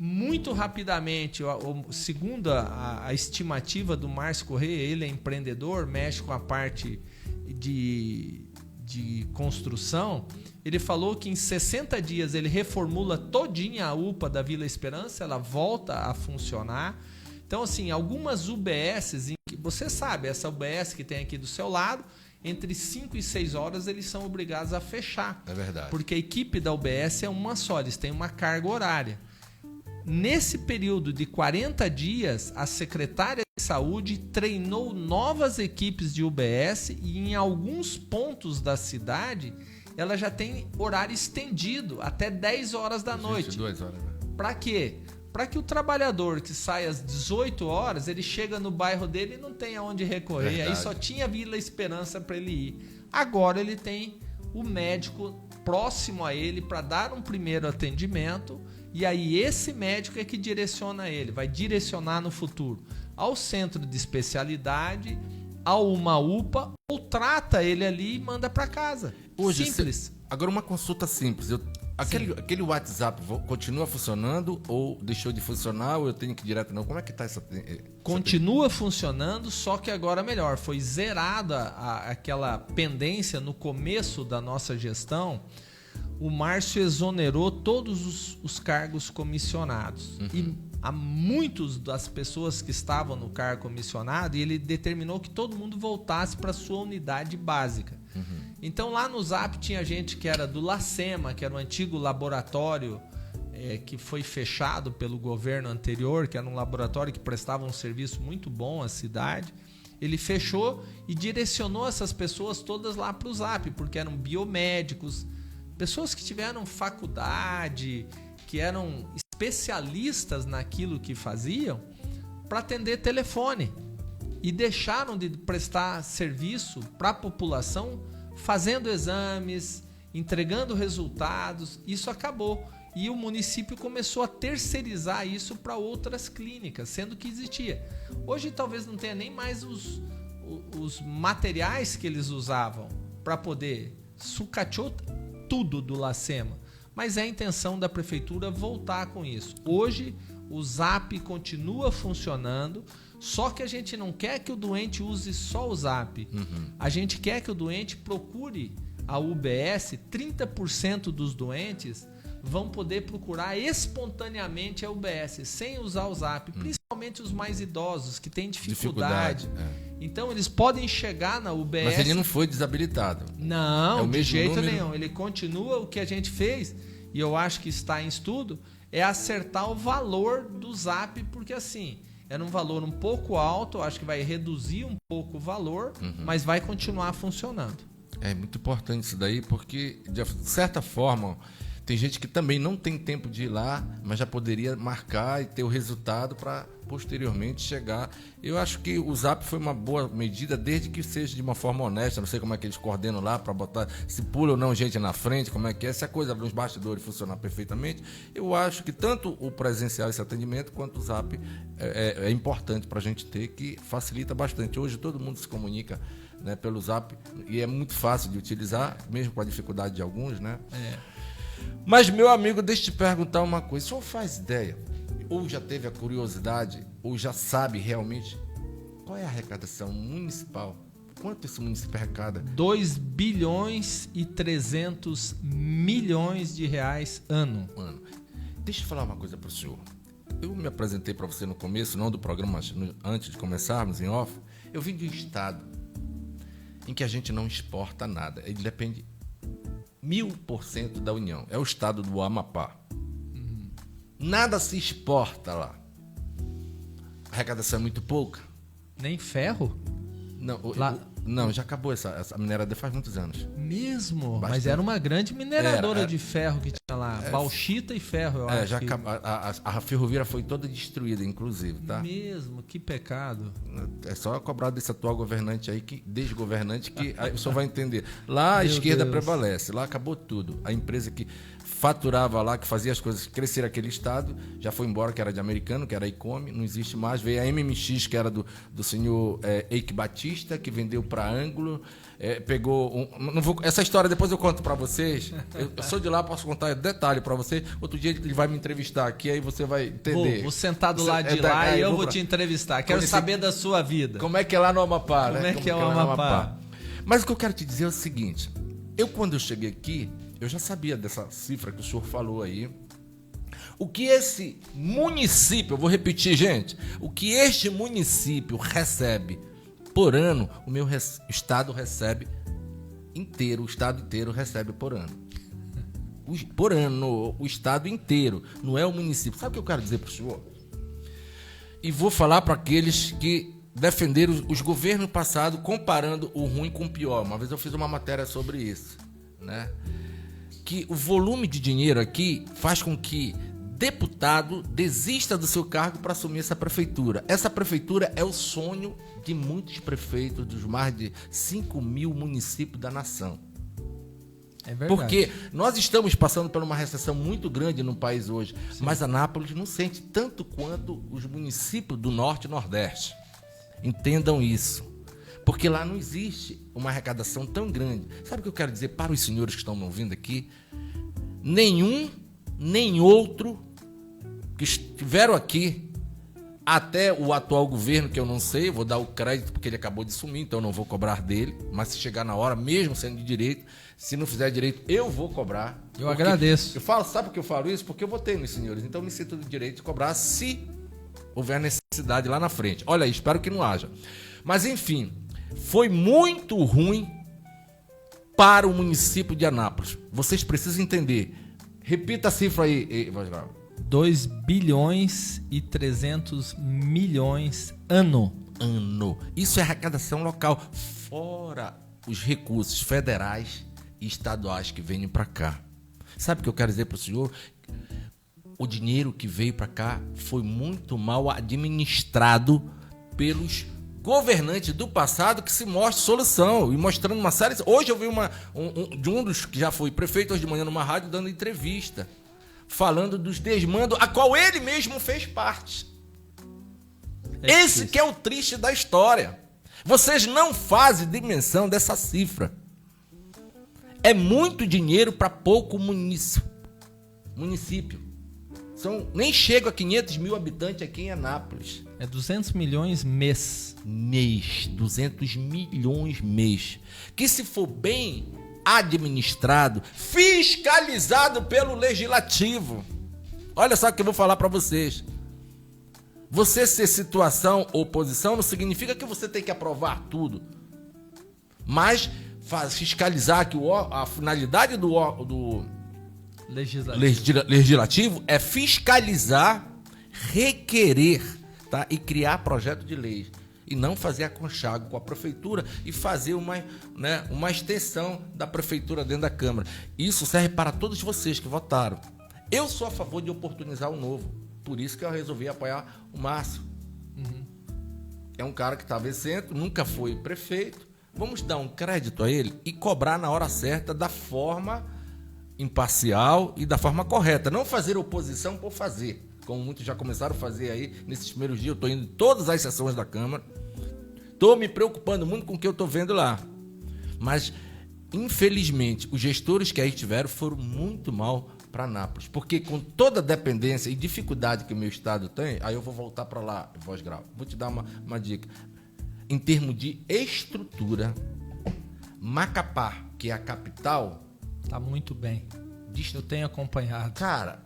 Muito rapidamente, segundo a estimativa do Márcio Correia, ele é empreendedor, mexe com a parte de construção, ele falou que em 60 dias ele reformula todinha a UPA da Vila Esperança, ela volta a funcionar. Então, assim, algumas UBSs, você sabe, essa UBS que tem aqui do seu lado, entre 5 e 6 horas eles são obrigados a fechar. É verdade. Porque a equipe da UBS é uma só, eles têm uma carga horária. Nesse período de 40 dias, a secretária de saúde treinou novas equipes de UBS e em alguns pontos da cidade ela já tem horário estendido até 10 horas da noite. 22 horas, né? Para quê? Para que o trabalhador que sai às 18 horas, ele chega no bairro dele e não tem aonde recorrer. Verdade. Aí só tinha Vila Esperança para ele ir. Agora ele tem o médico próximo a ele para dar um primeiro atendimento. E aí esse médico é que direciona ele, vai direcionar no futuro ao centro de especialidade, a uma UPA, ou trata ele ali e manda para casa. Hoje, simples. Agora uma consulta simples. Aquele WhatsApp continua funcionando ou deixou de funcionar ou eu tenho que ir direto? Não, como é que está essa... Continua funcionando, só que agora melhor. Foi zerada aquela pendência no começo da nossa gestão. O Márcio exonerou todos os cargos comissionados. E há muitos das pessoas que estavam no cargo comissionado, e ele determinou que todo mundo voltasse para sua unidade básica. Então lá no Zap tinha gente que era do Lacema, que era o antigo laboratório que foi fechado pelo governo anterior, que era um laboratório que prestava um serviço muito bom à cidade. Ele fechou e direcionou essas pessoas todas lá para o Zap, porque eram biomédicos, pessoas que tiveram faculdade, que eram especialistas naquilo que faziam, para atender telefone. E deixaram de prestar serviço para a população, fazendo exames, entregando resultados. Isso acabou. E o município começou a terceirizar isso para outras clínicas, sendo que existia. Hoje talvez não tenha nem mais os materiais que eles usavam para poder sucatear tudo do Lacema, mas é a intenção da prefeitura voltar com isso. Hoje o Zap continua funcionando, só que a gente não quer que o doente use só o Zap. A gente quer que o doente procure a UBS. 30% dos doentes vão poder procurar espontaneamente a UBS, sem usar o Zap, principalmente os mais idosos, que têm dificuldade. Então, eles podem chegar na UBS... Mas ele não foi desabilitado. Não, de jeito nenhum. Ele continua. O que a gente fez, e eu acho que está em estudo, é acertar o valor do Zap, porque assim, era um valor um pouco alto, acho que vai reduzir um pouco o valor, mas vai continuar funcionando. É muito importante isso daí, porque, de certa forma... Tem gente que também não tem tempo de ir lá, mas já poderia marcar e ter o resultado para posteriormente chegar. Eu acho que o Zap foi uma boa medida, desde que seja de uma forma honesta. Não sei como é que eles coordenam lá para botar, se pula ou não gente na frente, como é que é. Se a coisa nos bastidores funcionar perfeitamente, eu acho que tanto o presencial, esse atendimento, quanto o Zap é importante para a gente ter, que facilita bastante. Hoje todo mundo se comunica, né, pelo Zap e é muito fácil de utilizar, mesmo com a dificuldade de alguns, né? Mas, meu amigo, deixa eu te perguntar uma coisa. O senhor faz ideia, ou já teve a curiosidade, ou já sabe realmente qual é a arrecadação municipal? Quanto esse município arrecada? 2 bilhões e 300 milhões de reais ano. Deixa eu falar uma coisa para o senhor. Eu me apresentei para você no começo, não do programa, mas antes de começarmos, em off. Eu vim de um estado em que a gente não exporta nada. Ele depende 1000% da União. É o estado do Amapá. Nada se exporta lá. A arrecadação é muito pouca. Nem ferro? Não, já acabou essa mineradora faz muitos anos. Mesmo? Bastante. Mas era uma grande mineradora de ferro que tinha lá. Bauxita e ferro, eu acho. Já a ferrovia foi toda destruída, inclusive, tá? Mesmo? Que pecado. É só cobrar desse atual governante aí, desgovernante, que aí o senhor vai entender. Lá a esquerda prevalece, lá acabou tudo. A empresa que faturava lá, que fazia as coisas crescer aquele estado, já foi embora, que era de americano, que era a Icome, não existe mais. Veio a MMX, que era do senhor Eike Batista, que vendeu para Ângulo, pegou... essa história depois eu conto para vocês. Eu sou de lá, posso contar detalhe para você. Outro dia ele vai me entrevistar aqui, aí você vai entender. Vou sentar do lado de lá e eu vou te entrevistar. Quero saber da sua vida. Como é que é lá no Amapá, né? Como é que é o Amapá? Mas o que eu quero te dizer é o seguinte. Quando eu cheguei aqui, eu já sabia dessa cifra que o senhor falou aí. O que esse município, eu vou repetir, gente, o que este município recebe por ano, o meu estado recebe inteiro, o estado inteiro recebe por ano. Por ano, o estado inteiro, não é o município. Sabe o que eu quero dizer para o senhor? E vou falar para aqueles que defenderam os governos passados, comparando o ruim com o pior. Uma vez eu fiz uma matéria sobre isso, né? Que o volume de dinheiro aqui faz com que deputado desista do seu cargo para assumir essa prefeitura. Essa prefeitura é o sonho de muitos prefeitos dos mais de 5 mil municípios da nação. É verdade. Porque nós estamos passando por uma recessão muito grande no país hoje, mas Anápolis não sente tanto quanto os municípios do Norte e Nordeste. Entendam isso. Porque lá não existe uma arrecadação tão grande. Sabe o que eu quero dizer para os senhores que estão me ouvindo aqui? Nenhum, nem outro que estiveram aqui, até o atual governo, que eu não sei, vou dar o crédito porque ele acabou de sumir, então eu não vou cobrar dele, mas se chegar na hora, mesmo sendo de direito, se não fizer direito, eu vou cobrar. Eu agradeço. Sabe por que eu falo isso? Porque eu votei nos senhores, então eu me sinto do direito de cobrar se houver necessidade lá na frente. Olha aí, espero que não haja. Mas enfim, foi muito ruim para o município de Anápolis. Vocês precisam entender. Repita a cifra aí, Vasgrau. 2 bilhões e 300 milhões ano. Isso é arrecadação local, fora os recursos federais e estaduais que vêm para cá. Sabe o que eu quero dizer para o senhor? O dinheiro que veio para cá foi muito mal administrado pelos governantes do passado, que se mostra solução e mostrando uma série. Hoje eu vi de um dos que já foi prefeito hoje de manhã numa rádio dando entrevista, falando dos desmandos a qual ele mesmo fez parte. Esse que é o triste da história. Vocês não fazem dimensão dessa cifra. É muito dinheiro para pouco município. Nem chega a 500 mil habitantes aqui em Anápolis. É 200 milhões mês. 200 milhões mês. Que se for bem administrado, fiscalizado pelo legislativo. Olha só o que eu vou falar para vocês. Você ser situação ou oposição não significa que você tem que aprovar tudo. Mas fiscalizar que a finalidade do legislativo é fiscalizar, requerer, tá? E criar projeto de lei. E não fazer aconchego com a prefeitura e fazer uma extensão da prefeitura dentro da Câmara. Isso serve para todos vocês que votaram. Eu sou a favor de oportunizar o novo. Por isso que eu resolvi apoiar o Márcio. É um cara que está vencendo, nunca foi prefeito. Vamos dar um crédito a ele e cobrar na hora certa, da forma imparcial e da forma correta. Não fazer oposição por fazer, como muitos já começaram a fazer aí nesses primeiros dias. Eu estou indo em todas as sessões da Câmara. Estou me preocupando muito com o que eu estou vendo lá. Mas, infelizmente, os gestores que aí estiveram foram muito mal para Anápolis. Porque com toda a dependência e dificuldade que o meu estado tem, aí eu vou voltar para lá, voz grave. Vou te dar uma dica. Em termos de estrutura, Macapá, que é a capital... Tá muito bem. Eu tenho acompanhado. Cara,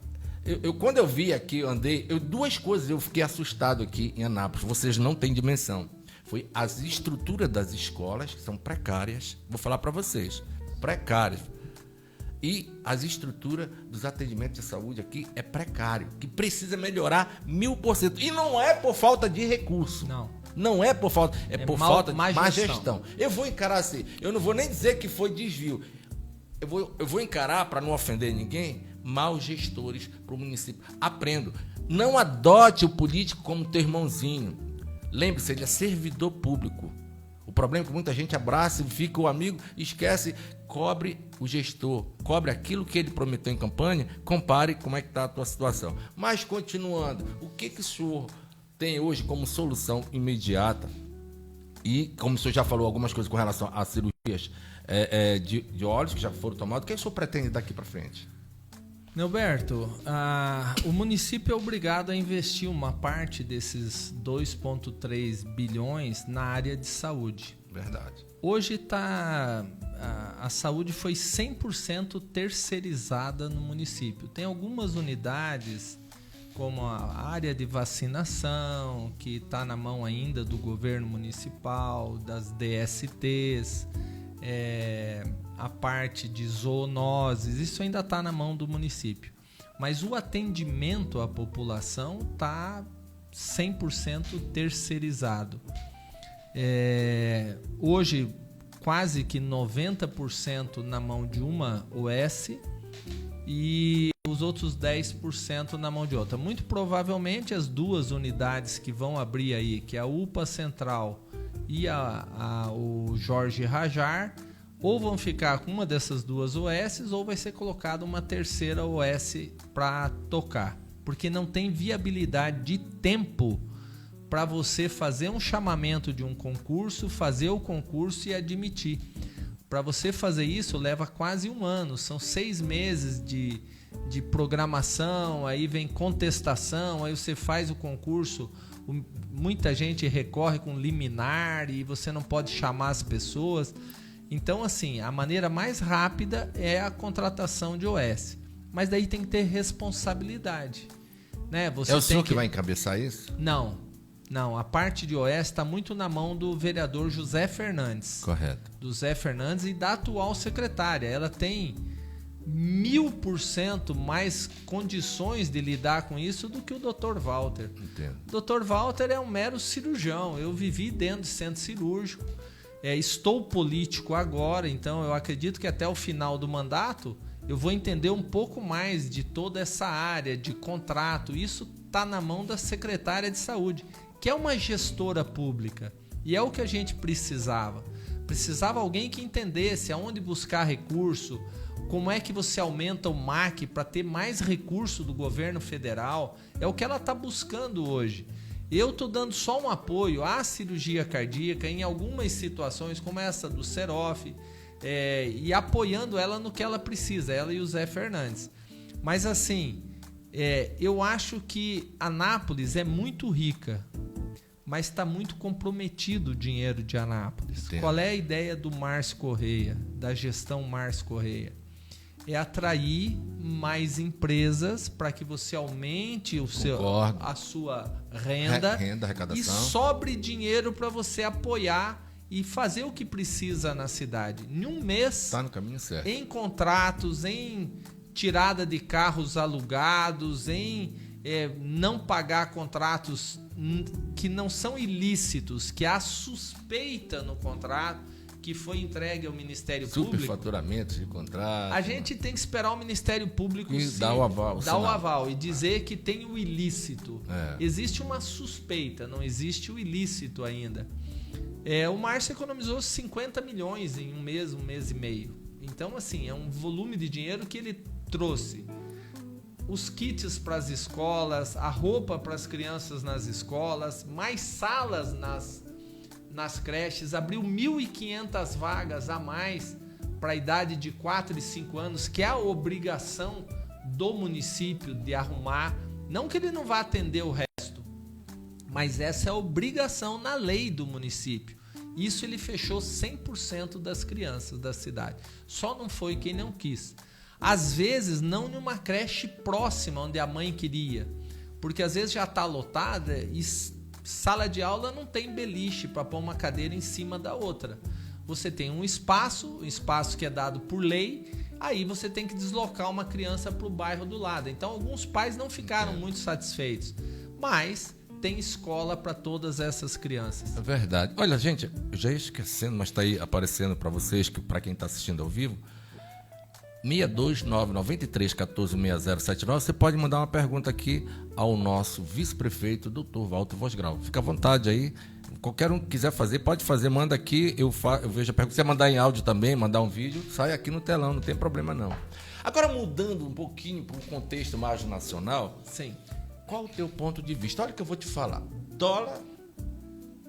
quando eu vi aqui, eu andei... duas coisas eu fiquei assustado aqui em Anápolis. Vocês não têm dimensão. Foi as estruturas das escolas, que são precárias. Vou falar para vocês. Precárias. E as estruturas dos atendimentos de saúde aqui é precário. Que precisa melhorar 1000%. E não é por falta de recurso. Não é por falta... É por falta de má gestão. Eu vou encarar assim. Eu não vou nem dizer que foi desvio. Eu vou encarar, para não ofender ninguém, maus gestores para o município. Aprendo. Não adote o político como teu irmãozinho. Lembre-se, ele é servidor público. O problema é que muita gente abraça e fica o amigo e esquece. Cobre o gestor. Cobre aquilo que ele prometeu em campanha. Compare como é que está a tua situação. Mas, continuando, o que o senhor tem hoje como solução imediata? E, como o senhor já falou algumas coisas com relação a cirurgias de olhos que já foram tomados, o que o senhor pretende daqui para frente? Neuberto, o município é obrigado a investir uma parte desses 2,3 bilhões na área de saúde. Verdade. Hoje a saúde foi 100% terceirizada no município. Tem algumas unidades, como a área de vacinação, que está na mão ainda do governo municipal, das DSTs, a parte de zoonoses, isso ainda está na mão do município. Mas o atendimento à população está 100% terceirizado. Hoje, quase que 90% na mão de uma OS e os outros 10% na mão de outra. Muito provavelmente as duas unidades que vão abrir aí, que é a UPA Central e o Jorge Rajar, ou vão ficar com uma dessas duas OS ou vai ser colocada uma terceira OS para tocar. Porque não tem viabilidade de tempo para você fazer um chamamento de um concurso, fazer o concurso e admitir. Para você fazer isso leva quase 1 ano, são 6 meses de programação, aí vem contestação, aí você faz o concurso, muita gente recorre com liminar e você não pode chamar as pessoas. Então, assim, a maneira mais rápida é a contratação de OS, mas daí tem que ter responsabilidade, né? Você é o senhor que vai encabeçar isso? Não, a parte de OS está muito na mão do vereador José Fernandes. Correto. Do Zé Fernandes e da atual secretária. Ela tem 1000% mais condições de lidar com isso do que o Dr. Walter. Entendo. O Dr. Walter é um mero cirurgião. Eu vivi dentro de centro cirúrgico. Estou político agora, então eu acredito que até o final do mandato eu vou entender um pouco mais de toda essa área de contrato. Isso está na mão da secretária de saúde, que é uma gestora pública. E é o que a gente precisava. Precisava alguém que entendesse aonde buscar recurso, como é que você aumenta o MAC para ter mais recurso do governo federal. É o que ela está buscando hoje. Eu estou dando só um apoio à cirurgia cardíaca em algumas situações, como essa do Serof, e apoiando ela no que ela precisa, ela e o Zé Fernandes. Mas assim, eu acho que Anápolis é muito rica, mas está muito comprometido o dinheiro de Anápolis. Entendo. Qual é a ideia do Márcio Correia, da gestão Márcio Correia? É atrair mais empresas para que você aumente a sua renda, arrecadação. E sobre dinheiro para você apoiar e fazer o que precisa na cidade. Em um mês, Está no caminho certo. Em contratos, em tirada de carros alugados, em não pagar contratos que não são ilícitos, que há suspeita no contrato, que foi entregue ao Ministério Público. Superfaturamento de contrato. A gente tem que esperar o Ministério Público dar o aval. Dar o aval e dizer que tem o ilícito. É. Existe uma suspeita, não existe o ilícito ainda. O Márcio economizou 50 milhões em um mês e meio. Então, assim, é um volume de dinheiro que ele trouxe. Os kits para as escolas, a roupa para as crianças nas escolas, mais salas nas creches, abriu 1.500 vagas a mais para a idade de 4 e 5 anos, que é a obrigação do município de arrumar. Não que ele não vá atender o resto, mas essa é a obrigação na lei do município. Isso ele fechou 100% das crianças da cidade. Só não foi quem não quis. Às vezes, não em uma creche próxima, onde a mãe queria. Porque às vezes já está lotada e sala de aula não tem beliche para pôr uma cadeira em cima da outra. Você tem um espaço que é dado por lei, aí você tem que deslocar uma criança para o bairro do lado. Então, alguns pais não ficaram muito satisfeitos. Mas tem escola para todas essas crianças. É verdade. Olha, gente, eu já ia esquecendo, mas está aí aparecendo para vocês, para quem está assistindo ao vivo, 629-9314-6079. Você pode mandar uma pergunta aqui ao nosso vice-prefeito, Dr. Walter Vosgrau. Fica à vontade aí. Qualquer um que quiser fazer, pode fazer. Manda aqui, eu vejo a pergunta. Se você mandar em áudio também, mandar um vídeo, sai aqui no telão, não tem problema não. Agora, mudando um pouquinho para um contexto mais nacional. Sim. Qual o teu ponto de vista? Olha o que eu vou te falar. Dólar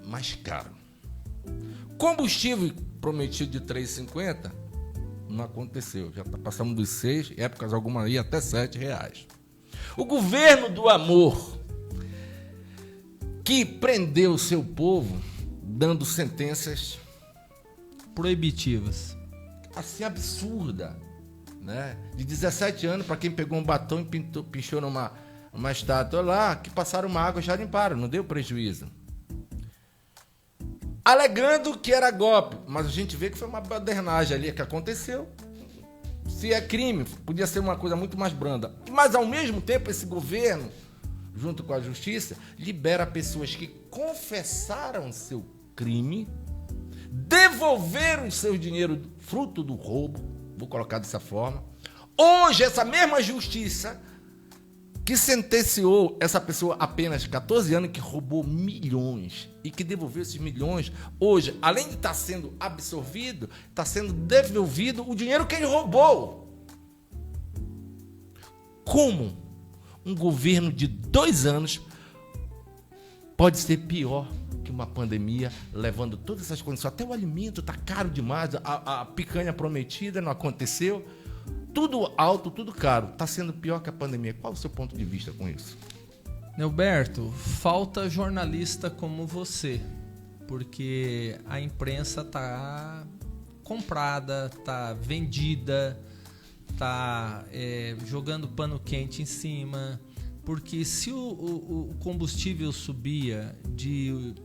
mais caro. Combustível prometido de R$3,50 não aconteceu. Já passamos dos 6, épocas algumas aí até R$7. O governo do amor, que prendeu o seu povo, dando sentenças proibitivas. Assim, absurda. Né? De 17 anos, para quem pegou um batom e pinchou numa estátua lá, que passaram uma água e já limparam, não deu prejuízo. Alegando que era golpe, mas a gente vê que foi uma badernagem ali que aconteceu. Se é crime, podia ser uma coisa muito mais branda. Mas, ao mesmo tempo, esse governo, junto com a justiça, libera pessoas que confessaram seu crime, devolveram o seu dinheiro fruto do roubo, vou colocar dessa forma. Hoje, essa mesma justiça que sentenciou essa pessoa apenas 14 anos, que roubou milhões e que devolveu esses milhões, hoje, além de estar sendo absorvido, está sendo devolvido o dinheiro que ele roubou. Como um governo de 2 anos pode ser pior que uma pandemia, levando todas essas condições? Até o alimento está caro demais, a picanha prometida não aconteceu. Tudo alto, tudo caro. Está sendo pior que a pandemia. Qual é o seu ponto de vista com isso? Neuberto, falta jornalista como você, porque a imprensa está comprada, está vendida, está jogando pano quente em cima, porque se o combustível subia de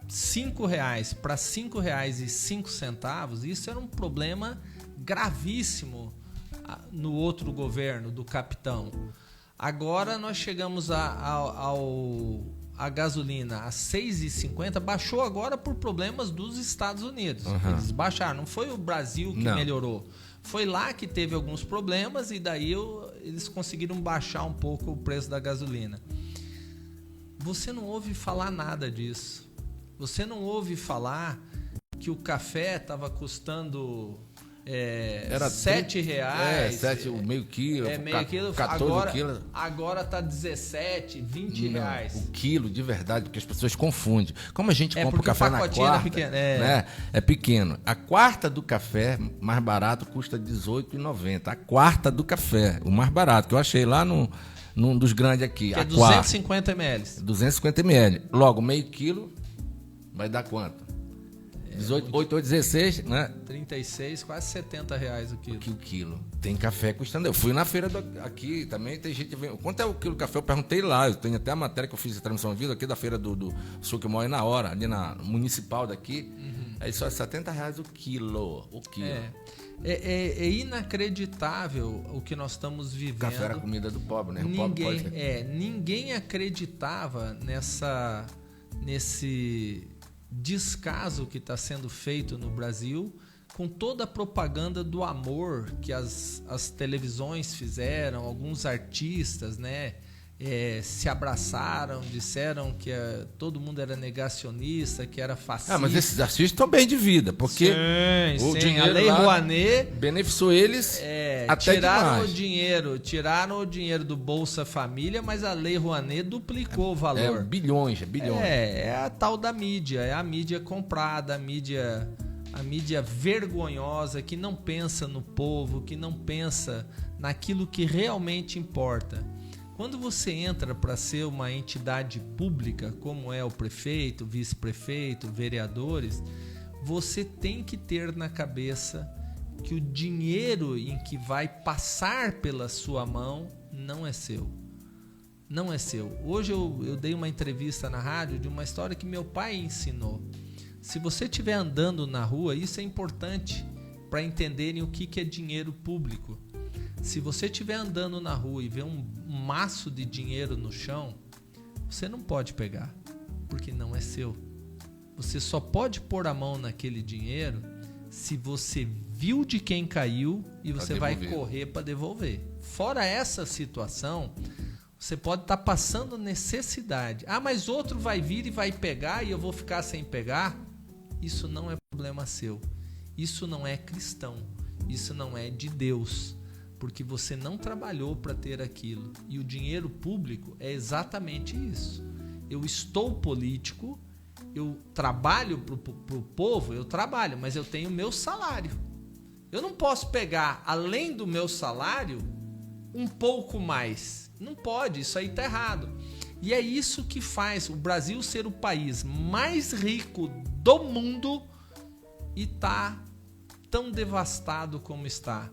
R$5 para R$5,05, isso era um problema gravíssimo no outro governo do capitão. Agora nós chegamos a gasolina a R$6,50, baixou agora por problemas dos Estados Unidos. Uhum. Eles baixaram, não foi o Brasil que melhorou. Foi lá que teve alguns problemas e daí eles conseguiram baixar um pouco o preço da gasolina. Você não ouve falar nada disso. Você não ouve falar que o café estava custando era R$7. O meio quilo. Meio quilo. 14 quilos. Agora tá R$17, R$20. O quilo, de verdade, porque as pessoas confundem. Como a gente compra o café na quarta, pequeno, né? É pequeno. A quarta do café, mais barato, custa R$18,90. A quarta do café, o mais barato, que eu achei lá num dos grandes aqui. Que é 250 ml. 250 ml. Logo, meio quilo vai dar quanto? 18, 8, 8, 16, né? 36, quase R$70 o quilo. O quilo. Tem café custando. Eu fui na feira aqui também, tem gente vendo. Quanto é o quilo de café? Eu perguntei lá. Eu tenho até a matéria que eu fiz a transmissão de vida aqui da feira do sul que eu moro na hora, ali na municipal daqui. Aí só é R$70 o quilo. É inacreditável o que nós estamos vivendo. Café era comida do pobre, né? O pobre pode... Ninguém acreditava nesse descaso que está sendo feito no Brasil, com toda a propaganda do amor que as televisões fizeram, alguns artistas, né, se abraçaram, disseram que todo mundo era negacionista, que era fascista. Mas esses artistas estão bem de vida, porque sim, a Lei Rouanet beneficiou eles até tiraram demais. Tiraram o dinheiro do Bolsa Família, mas a Lei Rouanet duplicou o valor. Bilhões. É a tal da mídia, é a mídia comprada, a mídia vergonhosa, que não pensa no povo, que não pensa naquilo que realmente importa. Quando você entra para ser uma entidade pública, como é o prefeito, vice-prefeito, vereadores, você tem que ter na cabeça que o dinheiro em que vai passar pela sua mão não é seu. Não é seu. Hoje eu dei uma entrevista na rádio de uma história que meu pai ensinou. Se você estiver andando na rua, isso é importante para entenderem o que é dinheiro público. Se você estiver andando na rua e ver um maço de dinheiro no chão, você não pode pegar, porque não é seu. Você só pode pôr a mão naquele dinheiro se você viu de quem caiu e você vai correr para devolver. Fora essa situação, você pode estar passando necessidade. Mas outro vai vir e vai pegar e eu vou ficar sem pegar. Isso não é problema seu. Isso não é cristão. Isso não é de Deus. Porque você não trabalhou para ter aquilo. E o dinheiro público é exatamente isso. Eu estou político, eu trabalho para o povo, eu trabalho, mas eu tenho meu salário. Eu não posso pegar, além do meu salário, um pouco mais. Não pode, isso aí está errado. E é isso que faz o Brasil ser o país mais rico do mundo e tá tão devastado como está.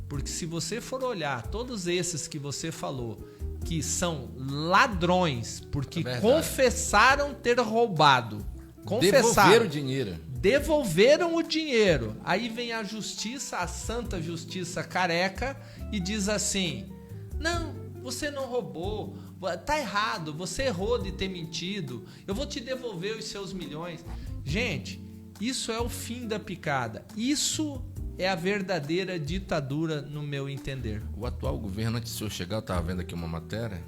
Porque se você for olhar todos esses que você falou, que são ladrões, porque confessaram ter roubado. Devolveram o dinheiro. Devolveram o dinheiro. Aí vem a justiça, a santa justiça careca, e diz assim: não, você não roubou, tá errado, você errou de ter mentido, eu vou te devolver os seus milhões. Gente, isso é o fim da picada. Isso é a verdadeira ditadura, no meu entender. O atual governo, antes de o senhor chegar, eu estava vendo aqui uma matéria,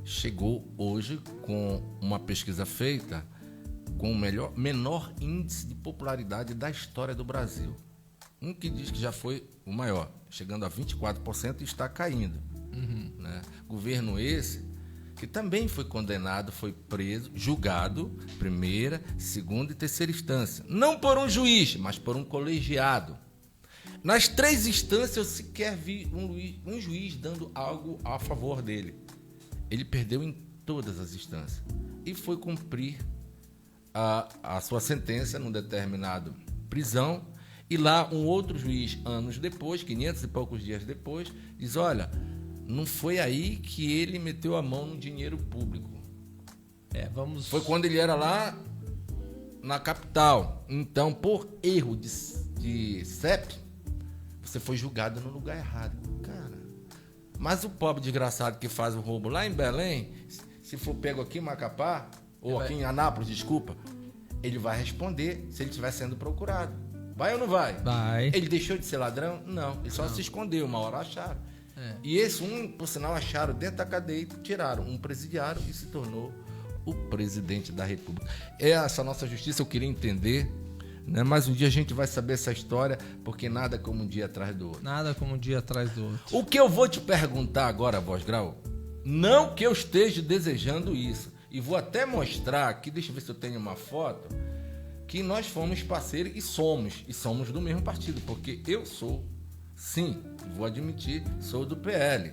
chegou hoje com uma pesquisa feita com o menor índice de popularidade da história do Brasil. Um que diz que já foi o maior, chegando a 24% e está caindo. Né? Governo esse que também foi condenado, foi preso, julgado, primeira, segunda e terceira instância. Não por um juiz, mas por um colegiado. Nas 3 instâncias eu sequer vi um juiz dando algo a favor dele. Ele perdeu em todas as instâncias e foi cumprir a sua sentença num determinado prisão. E lá um outro juiz, anos depois, 500 e poucos dias depois, diz: olha, não foi aí que ele meteu a mão no dinheiro público. Foi quando ele era lá na capital. Então, por erro de CEP, você foi julgado no lugar errado. Cara, mas o pobre desgraçado que faz o roubo lá em Belém, se for pego aqui em Macapá, ou aqui em Anápolis, desculpa, ele vai responder se ele estiver sendo procurado. Vai ou não vai? Vai. Ele deixou de ser ladrão? Não. Ele só se escondeu. Uma hora acharam. E esse por sinal, acharam dentro da cadeia e tiraram um presidiário e se tornou o presidente da República. Essa nossa justiça eu queria entender, né? Mas um dia a gente vai saber essa história, porque nada como um dia atrás do outro. Nada como um dia atrás do outro. O que eu vou te perguntar agora, Voz Grau, não que eu esteja desejando isso, e vou até mostrar aqui, deixa eu ver se eu tenho uma foto, que nós fomos parceiros e somos do mesmo partido, porque eu sou, sim, vou admitir, sou do PL.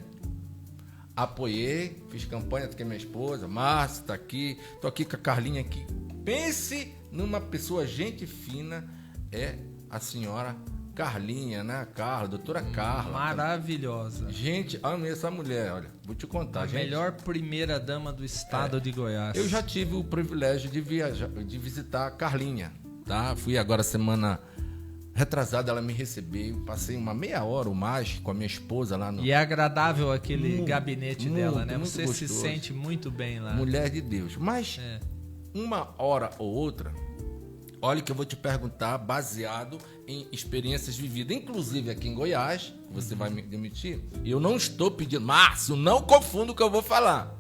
Apoiei, fiz campanha, fiquei minha esposa, Márcia está aqui, tô aqui com a Carlinha aqui. Pense numa pessoa gente fina, é a senhora Carlinha, né? Carla, doutora Carla. Maravilhosa. Gente, amei essa mulher, olha, vou te contar. A melhor primeira dama do estado de Goiás. Eu já tive o privilégio de viajar, de visitar a Carlinha, tá? Fui agora semana retrasada, ela me recebeu, passei uma meia hora ou mais com a minha esposa lá no... E é agradável aquele gabinete dela, muito, né? muito Você se gostoso. sente muito bem lá. Mulher de Deus. Mas uma hora ou outra, olha que eu vou te perguntar baseado em experiências vividas, inclusive aqui em Goiás, você vai me demitir, e eu não estou pedindo, Márcio, não confunda o que eu vou falar.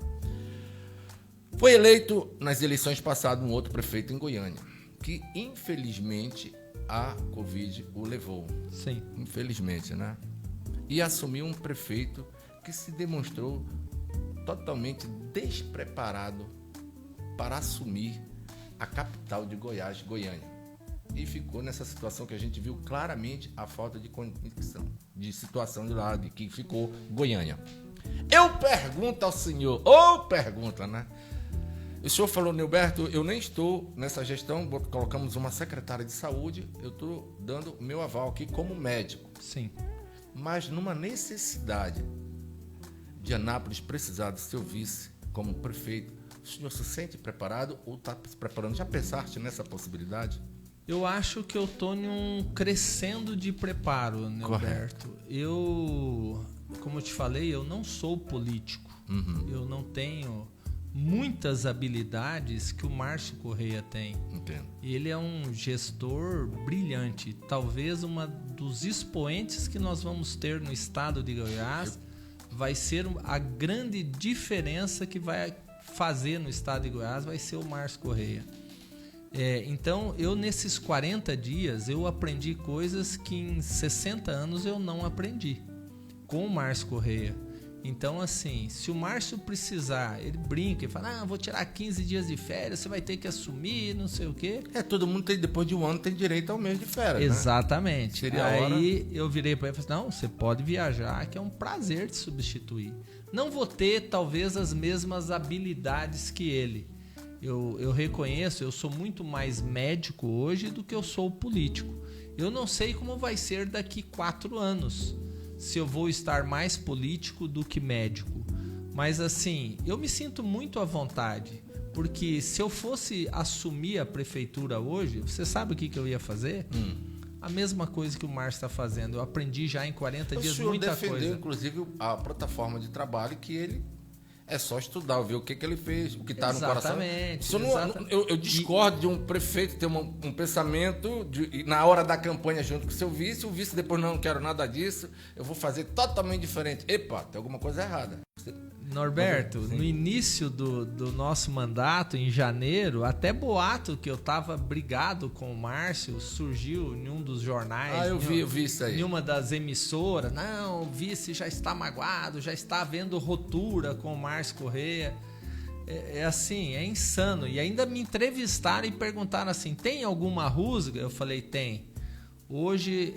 Foi eleito nas eleições passadas um outro prefeito em Goiânia, que infelizmente a Covid o levou. Sim. Infelizmente, né? E assumiu um prefeito que se demonstrou totalmente despreparado para assumir a capital de Goiás, Goiânia. E ficou nessa situação que a gente viu claramente a falta de conexão, de situação de lá, de que ficou Goiânia. Eu pergunto ao senhor, pergunta, né? O senhor falou, Nilberto, eu nem estou nessa gestão, colocamos uma secretária de saúde, eu estou dando o meu aval aqui como médico. Sim. Mas numa necessidade de Anápolis precisar do seu vice como prefeito, o senhor se sente preparado ou está se preparando? Já pensaste nessa possibilidade? Eu acho que eu estou em um crescendo de preparo, Nilberto. Eu, como eu te falei, eu não sou político. Eu não tenho muitas habilidades que o Márcio Correia tem. Entendo. Ele é um gestor brilhante, talvez uma dos expoentes que nós vamos ter no estado de Goiás vai ser a grande diferença que vai fazer no estado de Goiás, vai ser o Márcio Correia. Então, eu nesses 40 dias, eu aprendi coisas que em 60 anos eu não aprendi com o Márcio Correia. Então, assim, se o Márcio precisar, ele brinca e fala, vou tirar 15 dias de férias, você vai ter que assumir, não sei o quê. Todo mundo tem, depois de um ano, tem direito ao mês de férias, Exatamente. Seria a Aí hora... eu virei para ele e falei, não, você pode viajar, que é um prazer te substituir. Não vou ter, talvez, as mesmas habilidades que ele. Eu reconheço, eu sou muito mais médico hoje do que eu sou político. Eu não sei como vai ser daqui 4 anos. Se eu vou estar mais político do que médico. Mas assim, eu me sinto muito à vontade, porque se eu fosse assumir a prefeitura hoje, você sabe o que eu ia fazer? A mesma coisa que o Márcio está fazendo. Eu aprendi já em 40 dias muita coisa. O senhor defendeu, inclusive, a plataforma de trabalho que ele... É só estudar, ver o que ele fez, o que está no coração. Exatamente. Eu discordo de um prefeito ter um pensamento na hora da campanha junto com o seu vice, o vice depois não quero nada disso, eu vou fazer totalmente diferente. Epa, tem alguma coisa errada. Norberto, no início do nosso mandato, em janeiro, até boato que eu estava brigado com o Márcio surgiu em um dos jornais. Eu vi isso aí. Em uma das emissoras. Não, o vice já está magoado, já está havendo rotura com o Márcio Correia. É assim, é insano. E ainda me entrevistaram e perguntaram assim, tem alguma rusga? Eu falei, tem. Hoje,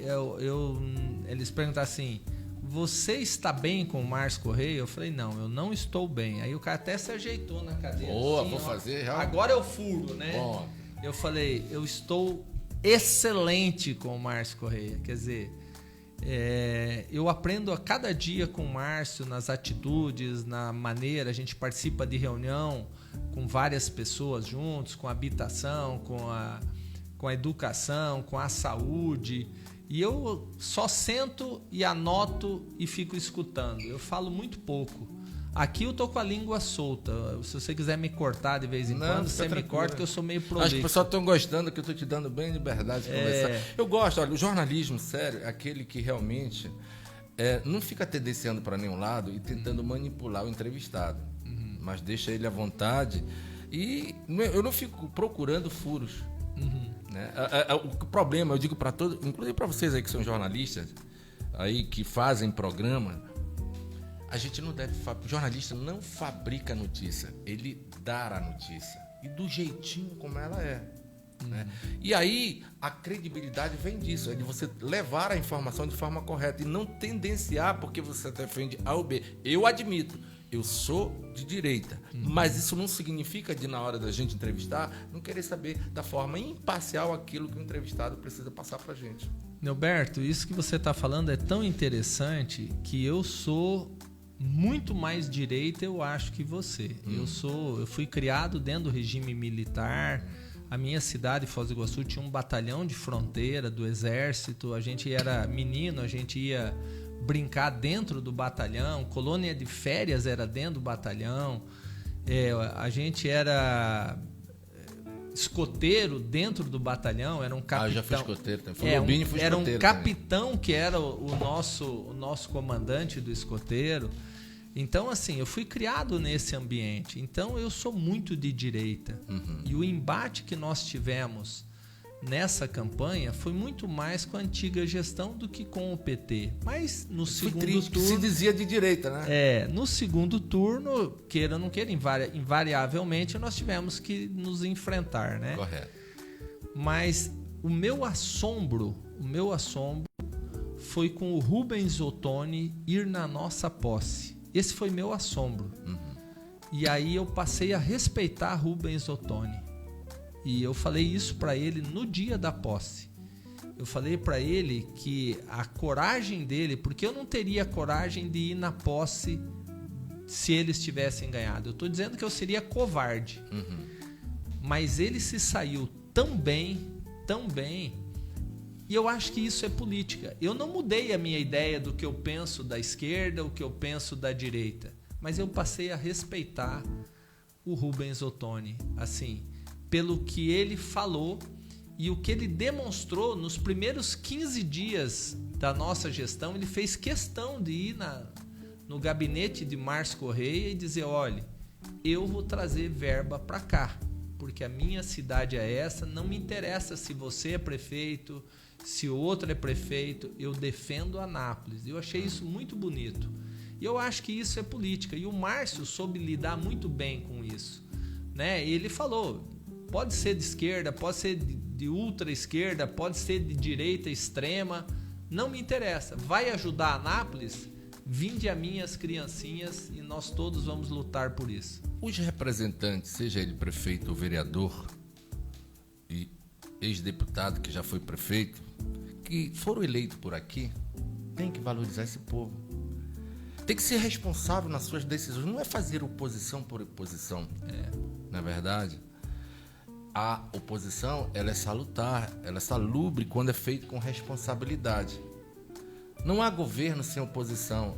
eles perguntaram assim... Você está bem com o Márcio Correia? Eu falei, não, eu não estou bem. Aí o cara até se ajeitou na cadeira. Boa, assim, vou fazer já. Agora eu furo, né? Bom. Eu falei, eu estou excelente com o Márcio Correia. Quer dizer, eu aprendo a cada dia com o Márcio, nas atitudes, na maneira, a gente participa de reunião com várias pessoas juntos, com a habitação, com a educação, com a saúde... E eu só sento e anoto e fico escutando. Eu falo muito pouco. Aqui eu tô com a língua solta. Se você quiser me cortar de vez em quando, você me corta, que eu sou meio prolixo. Acho que o pessoal estão gostando, que eu tô te dando bem liberdade de conversar. Eu gosto, olha, o jornalismo sério é aquele que realmente não fica tendenciando para nenhum lado e tentando manipular o entrevistado. Mas deixa ele à vontade. E eu não fico procurando furos. Né? O problema, eu digo para todos, inclusive para vocês aí que são jornalistas, aí que fazem programa, a gente não deve... O jornalista não fabrica notícia, ele dá a notícia. E do jeitinho como ela é. Né? E aí, a credibilidade vem disso, é de você levar a informação de forma correta e não tendenciar porque você defende A ou B. Eu admito, eu sou de direita. Mas isso não significa de, na hora da gente entrevistar, não querer saber da forma imparcial aquilo que o entrevistado precisa passar pra gente. Neuberto, isso que você está falando é tão interessante que eu sou muito mais direita, eu acho, que você. Eu fui criado dentro do regime militar. A minha cidade, Foz do Iguaçu, tinha um batalhão de fronteira do exército. A gente era menino, a gente ia brincar dentro do batalhão. Colônia de férias era dentro do batalhão. A gente era escoteiro dentro do batalhão, era um capitão. Já fui escoteiro também. Foi fui escoteiro era um também. capitão que era o nosso comandante do escoteiro. Então, assim, eu fui criado nesse ambiente. Então, eu sou muito de direita. E o embate que nós tivemos nessa campanha foi muito mais com a antiga gestão do que com o PT. Mas no segundo turno... Se dizia de direita, né? No segundo turno, queira ou não queira, invariavelmente, nós tivemos que nos enfrentar, né? Correto. Mas o meu assombro foi com o Rubens Ottoni ir na nossa posse. Esse foi meu assombro. E aí eu passei a respeitar Rubens Ottoni. E eu falei isso para ele no dia da posse. Eu falei para ele que a coragem dele, porque eu não teria coragem de ir na posse se eles tivessem ganhado. Eu estou dizendo que eu seria covarde. Mas ele se saiu tão bem, e eu acho que isso é política. Eu não mudei a minha ideia do que eu penso da esquerda, o que eu penso da direita, mas eu passei a respeitar o Rubens Ottoni, assim, pelo que ele falou e o que ele demonstrou nos primeiros 15 dias da nossa gestão. Ele fez questão de ir no gabinete de Márcio Correia e dizer: olha, eu vou trazer verba para cá, porque a minha cidade é essa, não me interessa se você é prefeito, se o outro é prefeito, eu defendo Anápolis. Eu achei isso muito bonito. E eu acho que isso é política. E o Márcio soube lidar muito bem com isso, né? Ele falou, pode ser de esquerda, pode ser de ultra esquerda, pode ser de direita extrema, não me interessa. Vai ajudar Anápolis? Vinde a minhas criancinhas e nós todos vamos lutar por isso. Os representantes, seja ele prefeito ou vereador e ex-deputado que já foi prefeito, que foram eleitos por aqui, tem que valorizar esse povo. Tem que ser responsável nas suas decisões. Não é fazer oposição por oposição. Não é verdade? A oposição, ela é salutar, ela é salubre quando é feita com responsabilidade. Não há governo sem oposição.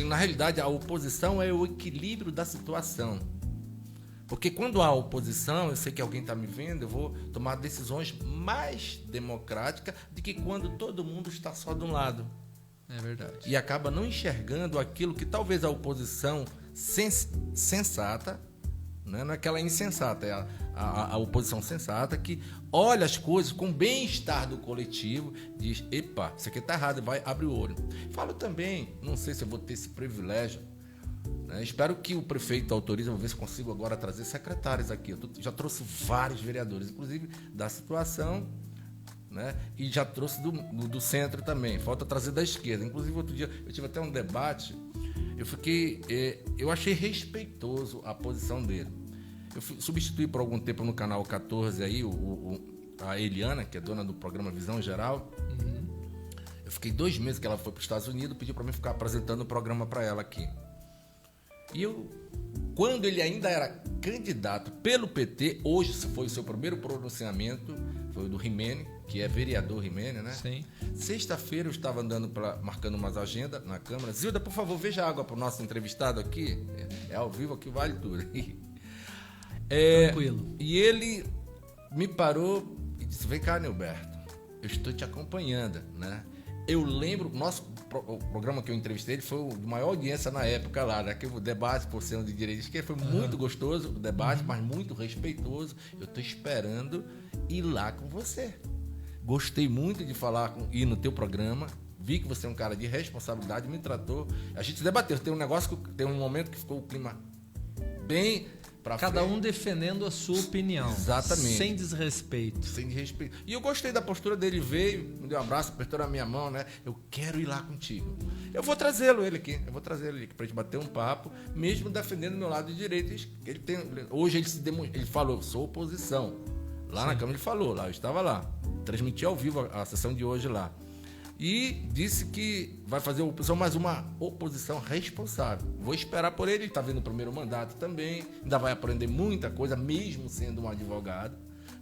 Na realidade, a oposição é o equilíbrio da situação. Porque quando há oposição, eu sei que alguém está me vendo, eu vou tomar decisões mais democráticas do que quando todo mundo está só de um lado. É verdade. E acaba não enxergando aquilo que talvez a oposição sensata, né? Não é aquela insensata, é a oposição sensata que olha as coisas com bem-estar do coletivo, diz, epa, isso aqui está errado, vai, abre o olho. Falo também, não sei se eu vou ter esse privilégio, né? Espero que o prefeito autorize, vou ver se consigo agora trazer secretários aqui. Eu já trouxe vários vereadores, inclusive da situação, né? E já trouxe do centro também, falta trazer da esquerda. Inclusive, outro dia eu tive até um debate, eu achei respeitoso a posição dele. Eu substituí por algum tempo no canal 14 aí, a Eliana, que é dona do programa Visão Geral. Eu fiquei 2 meses que ela foi para os Estados Unidos, pediu para mim ficar apresentando o programa para ela aqui. E quando ele ainda era candidato pelo PT, hoje foi o seu primeiro pronunciamento, foi o do Rimene, que é vereador Rimene, né? Sim. Sexta-feira eu estava marcando umas agendas na Câmara. Zilda, por favor, veja água para o nosso entrevistado aqui. É ao vivo aqui, vale tudo. Tranquilo. E ele me parou e disse, vem cá, Neuberto, eu estou te acompanhando, né? Eu lembro, o programa que eu entrevistei, ele foi o de maior audiência na época lá, né? Que o debate por ser de direita e esquerda foi muito gostoso, o debate, mas muito respeitoso. Eu estou esperando ir lá com você. Gostei muito de ir no teu programa, vi que você é um cara de responsabilidade, me tratou. A gente debateu, tem um momento que ficou o clima bem Cada um defendendo a sua opinião. Exatamente. Sem desrespeito. Sem respeito. E eu gostei da postura dele, veio, me deu um abraço, apertou na minha mão, né? Eu quero ir lá contigo. Eu vou trazê-lo ele aqui pra gente bater um papo, mesmo defendendo o meu lado direito. Hoje ele falou, sou oposição. Lá na Câmara ele falou, lá eu estava lá. Transmiti ao vivo a sessão de hoje lá. E disse que vai fazer oposição, mas uma oposição responsável. Vou esperar por ele está vendo o primeiro mandato também, ainda vai aprender muita coisa, mesmo sendo um advogado.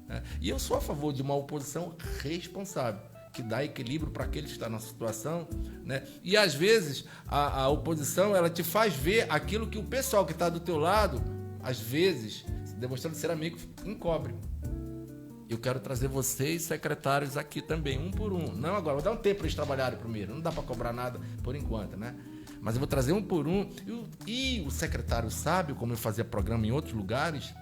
Né? E eu sou a favor de uma oposição responsável, que dá equilíbrio para aquele que está na situação. Né? E às vezes a oposição ela te faz ver aquilo que o pessoal que está do teu lado, às vezes, demonstrando ser amigo, encobre. Eu quero trazer vocês, secretários, aqui também, um por um. Não agora, vou dar um tempo para eles trabalharem primeiro. Não dá para cobrar nada por enquanto, né? Mas eu vou trazer um por um. E o secretário sabe, como eu fazia programa em outros lugares,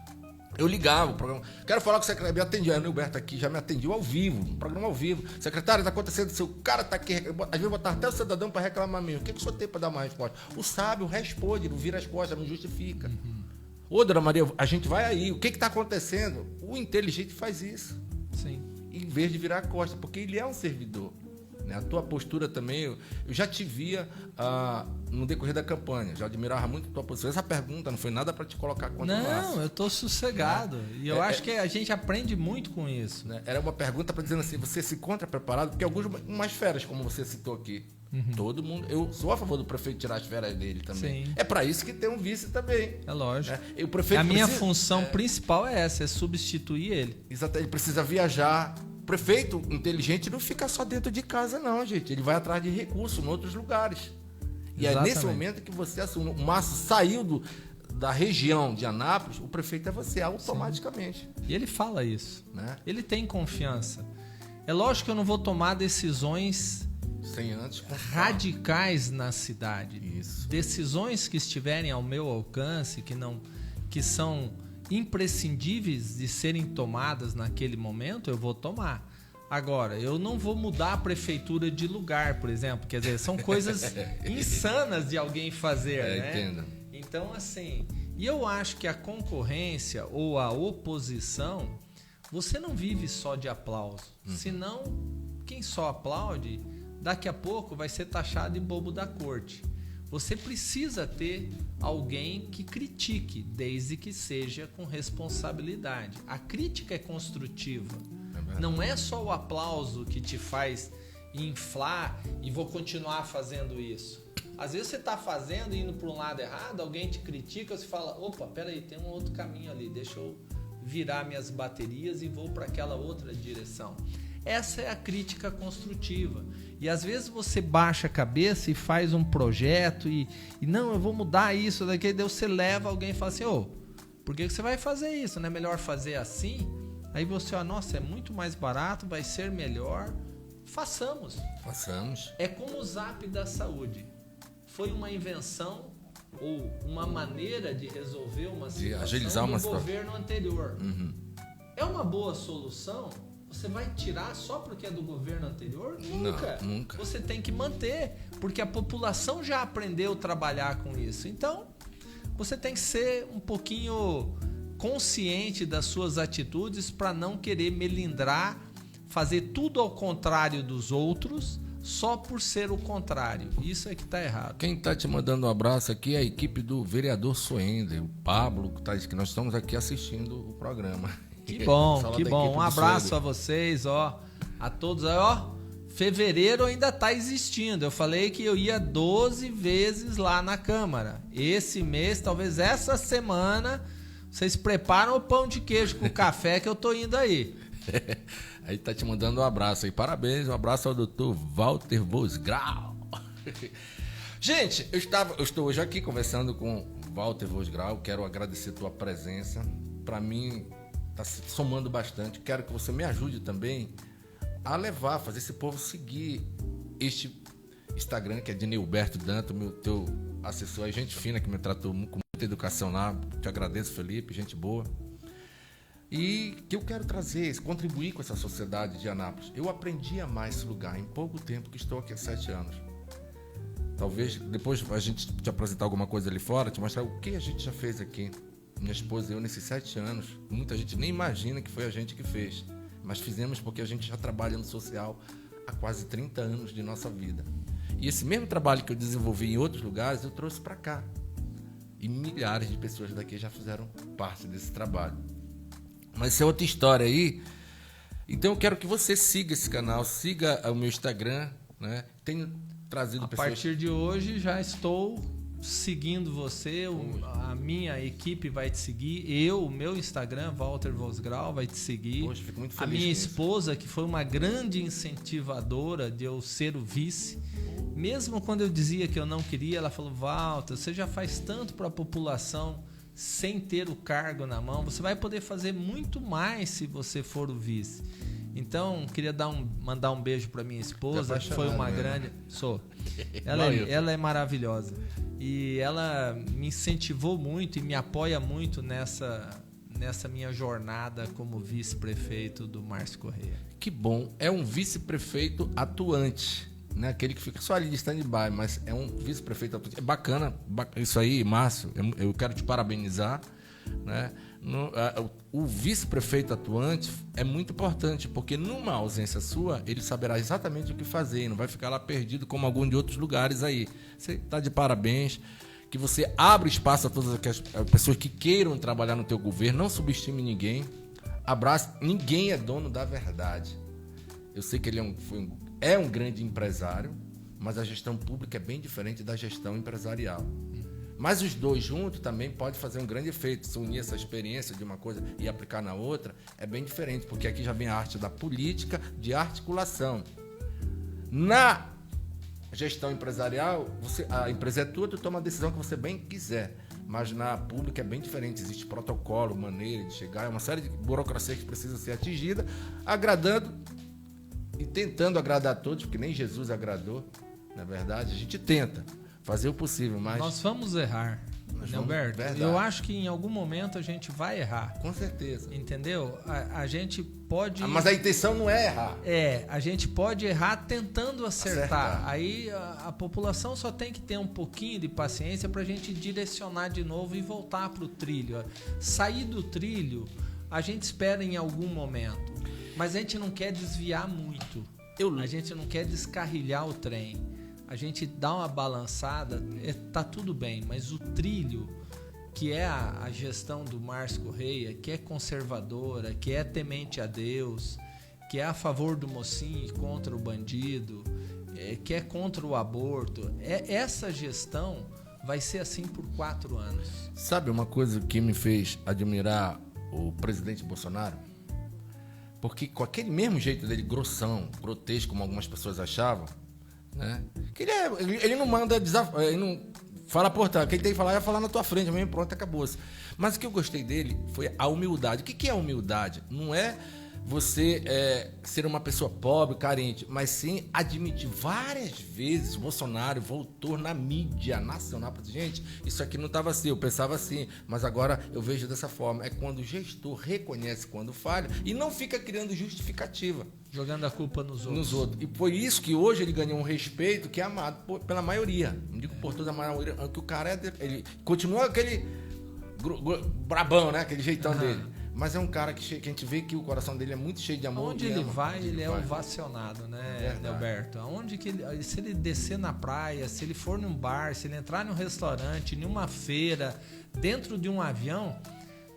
eu ligava o programa. Quero falar com o secretário, me atendia. A Nilberto aqui já me atendia ao vivo, um programa ao vivo. Secretário, está acontecendo, seu cara está aqui. Às vezes botar até o cidadão para reclamar mesmo. O que o senhor tem para dar uma resposta? O sábio responde, não vira as costas, não justifica. Ô, dona Maria, a gente vai aí. O que está acontecendo? O inteligente faz isso. Sim. Em vez de virar a costa, porque ele é um servidor. Né? A tua postura também, eu já te via no decorrer da campanha. Já admirava muito a tua postura. Essa pergunta não foi nada para te colocar contra o laço. Não, eu estou sossegado. E eu acho que a gente aprende muito com isso. Né? Era uma pergunta para dizer assim, você se encontra preparado? Porque umas férias, como você citou aqui, todo mundo... Eu sou a favor do prefeito tirar as férias dele também. Sim. É para isso que tem um vice também. É lógico. O prefeito minha função principal é essa, é substituir ele. Exato, ele precisa viajar. O prefeito inteligente não fica só dentro de casa, não, gente. Ele vai atrás de recursos em outros lugares. E Exatamente. é nesse momento que você assume. O Márcio saiu da região de Anápolis, o prefeito é você, automaticamente. Sim. E ele fala isso. Né? Ele tem confiança. É lógico que eu não vou tomar decisões sem antes radicais na cidade. Isso. Decisões que estiverem ao meu alcance, que são imprescindíveis de serem tomadas naquele momento, eu vou tomar. Agora, eu não vou mudar a prefeitura de lugar, por exemplo. Quer dizer, são coisas insanas de alguém fazer, né? Entendo. Então, assim, e eu acho que a concorrência ou a oposição, você não vive só de aplauso. Senão, quem só aplaude, daqui a pouco vai ser taxado de bobo da corte. Você precisa ter alguém que critique, desde que seja com responsabilidade. A crítica é construtiva. Não é só o aplauso que te faz inflar e vou continuar fazendo isso. Às vezes você está fazendo e indo para um lado errado, alguém te critica, você fala, opa, peraí, tem um outro caminho ali, deixa eu virar minhas baterias e vou para aquela outra direção. Essa é a crítica construtiva. E às vezes você baixa a cabeça e faz um projeto e não, eu vou mudar isso daqui, daí você leva alguém e fala assim, por que você vai fazer isso? Não é melhor fazer assim? Aí você, nossa, é muito mais barato, vai ser melhor. Façamos. Façamos. É como o Zap da saúde. Foi uma invenção ou uma maneira de resolver uma situação de agilizar uma do governo anterior. É uma boa solução? Você vai tirar só porque é do governo anterior? Nunca. Não, nunca. Você tem que manter, porque a população já aprendeu a trabalhar com isso. Então, você tem que ser um pouquinho consciente das suas atitudes para não querer melindrar, fazer tudo ao contrário dos outros, só por ser o contrário. Isso é que está errado. Quem está te mandando um abraço aqui é a equipe do vereador Soender, o Pablo, que nós estamos aqui assistindo o programa. Que bom, que bom. Um abraço a vocês, a todos. Fevereiro ainda está existindo. Eu falei que eu ia 12 vezes lá na Câmara. Esse mês, talvez essa semana, vocês preparam o pão de queijo com que eu tô indo aí. Aí tá te mandando um abraço aí. Parabéns, um abraço ao doutor Walter Vosgrau. Gente, eu estou hoje aqui conversando com Walter Vosgrau. Quero agradecer a tua presença. Para mim, tá somando bastante. Quero que você me ajude também a levar, fazer esse povo seguir este Instagram, que é de Nilberto Danto, teu assessor, a gente fina que me tratou com muita educação lá. Te agradeço, Felipe, gente boa. E que eu quero trazer, contribuir com essa sociedade de Anápolis. Eu aprendi a amar esse lugar em pouco tempo, que estou aqui há 7 anos. Talvez depois a gente te apresentar alguma coisa ali fora, te mostrar o que a gente já fez aqui. minha esposa e eu, nesses 7 anos, muita gente nem imagina que foi a gente que fez. Mas fizemos porque a gente já trabalha no social há quase 30 anos de nossa vida. E esse mesmo trabalho que eu desenvolvi em outros lugares, eu trouxe para cá. E milhares de pessoas daqui já fizeram parte desse trabalho. Mas isso é outra história aí. Então eu quero que você siga esse canal, siga o meu Instagram, né? Tenho trazido pessoas... A partir de hoje já estou seguindo você, a minha equipe vai te seguir, o meu Instagram, Walter Vosgrau, vai te seguir. Poxa, fico muito feliz a minha com isso. esposa, que foi uma grande incentivadora de eu ser o vice, mesmo quando eu dizia que eu não queria, ela falou: Walter, você já faz tanto para a população sem ter o cargo na mão, você vai poder fazer muito mais se você for o vice. Então, queria mandar um beijo para minha esposa, que foi uma grande... Sou. Ela é maravilhosa. E ela me incentivou muito e me apoia muito nessa minha jornada como vice-prefeito do Márcio Correia. Que bom. É um vice-prefeito atuante, né? Aquele que fica só ali de stand-by, mas é um vice-prefeito atuante. É bacana isso aí, Márcio. Eu quero te parabenizar, né? O vice-prefeito atuante é muito importante, porque numa ausência sua, ele saberá exatamente o que fazer, não vai ficar lá perdido como algum de outros lugares aí. Você está de parabéns, que você abra espaço a todas as pessoas que queiram trabalhar no teu governo, não subestime ninguém, abrace, ninguém é dono da verdade. Eu sei que ele é um grande empresário, mas a gestão pública é bem diferente da gestão empresarial. Mas os dois juntos também pode fazer um grande efeito. Se unir essa experiência de uma coisa e aplicar na outra, é bem diferente, porque aqui já vem a arte da política, de articulação. Na gestão empresarial, a empresa é tua, tu toma a decisão que você bem quiser. Mas na pública é bem diferente. Existe protocolo, maneira de chegar, é uma série de burocracia que precisa ser atingida, agradando e tentando agradar a todos, porque nem Jesus agradou, na verdade. A gente tenta fazer o possível, mas... Nós vamos errar, Alberto. Eu acho que em algum momento a gente vai errar. Com certeza. Entendeu? A gente pode... Mas a intenção não é errar. A gente pode errar tentando acertar. Aí a população só tem que ter um pouquinho de paciência para a gente direcionar de novo e voltar para o trilho. Sair do trilho, a gente espera em algum momento. Mas a gente não quer desviar muito. A gente não quer descarrilhar o trem. A gente dá uma balançada, tá tudo bem, mas o trilho, que é a gestão do Márcio Correia, que é conservadora, que é temente a Deus, que é a favor do mocinho e contra o bandido, que é contra o aborto, essa gestão vai ser assim por 4 anos. Sabe uma coisa que me fez admirar o presidente Bolsonaro? Porque com aquele mesmo jeito dele, grossão, grotesco, como algumas pessoas achavam, né? Que ele não manda ele não fala portanto, quem tem que falar é falar na tua frente mesmo, pronto, acabou-se. Mas o que eu gostei dele foi a humildade. O que é a humildade? Não é você ser uma pessoa pobre, carente, mas sim admitir várias vezes. O Bolsonaro voltou na mídia nacional para dizer: gente, isso aqui não estava assim, eu pensava assim, mas agora eu vejo dessa forma. É quando o gestor reconhece quando falha e não fica criando justificativa, jogando a culpa nos outros. E foi isso que hoje ele ganhou um respeito que é amado pela maioria. Não digo por toda a maioria, que o cara ele continua aquele brabão, né? Aquele jeitão dele. Mas é um cara que a gente vê que o coração dele é muito cheio de amor. Onde ele vai, ele é ovacionado, né, Alberto? Aonde que se ele descer na praia, se ele for num bar, se ele entrar num restaurante, numa feira, dentro de um avião,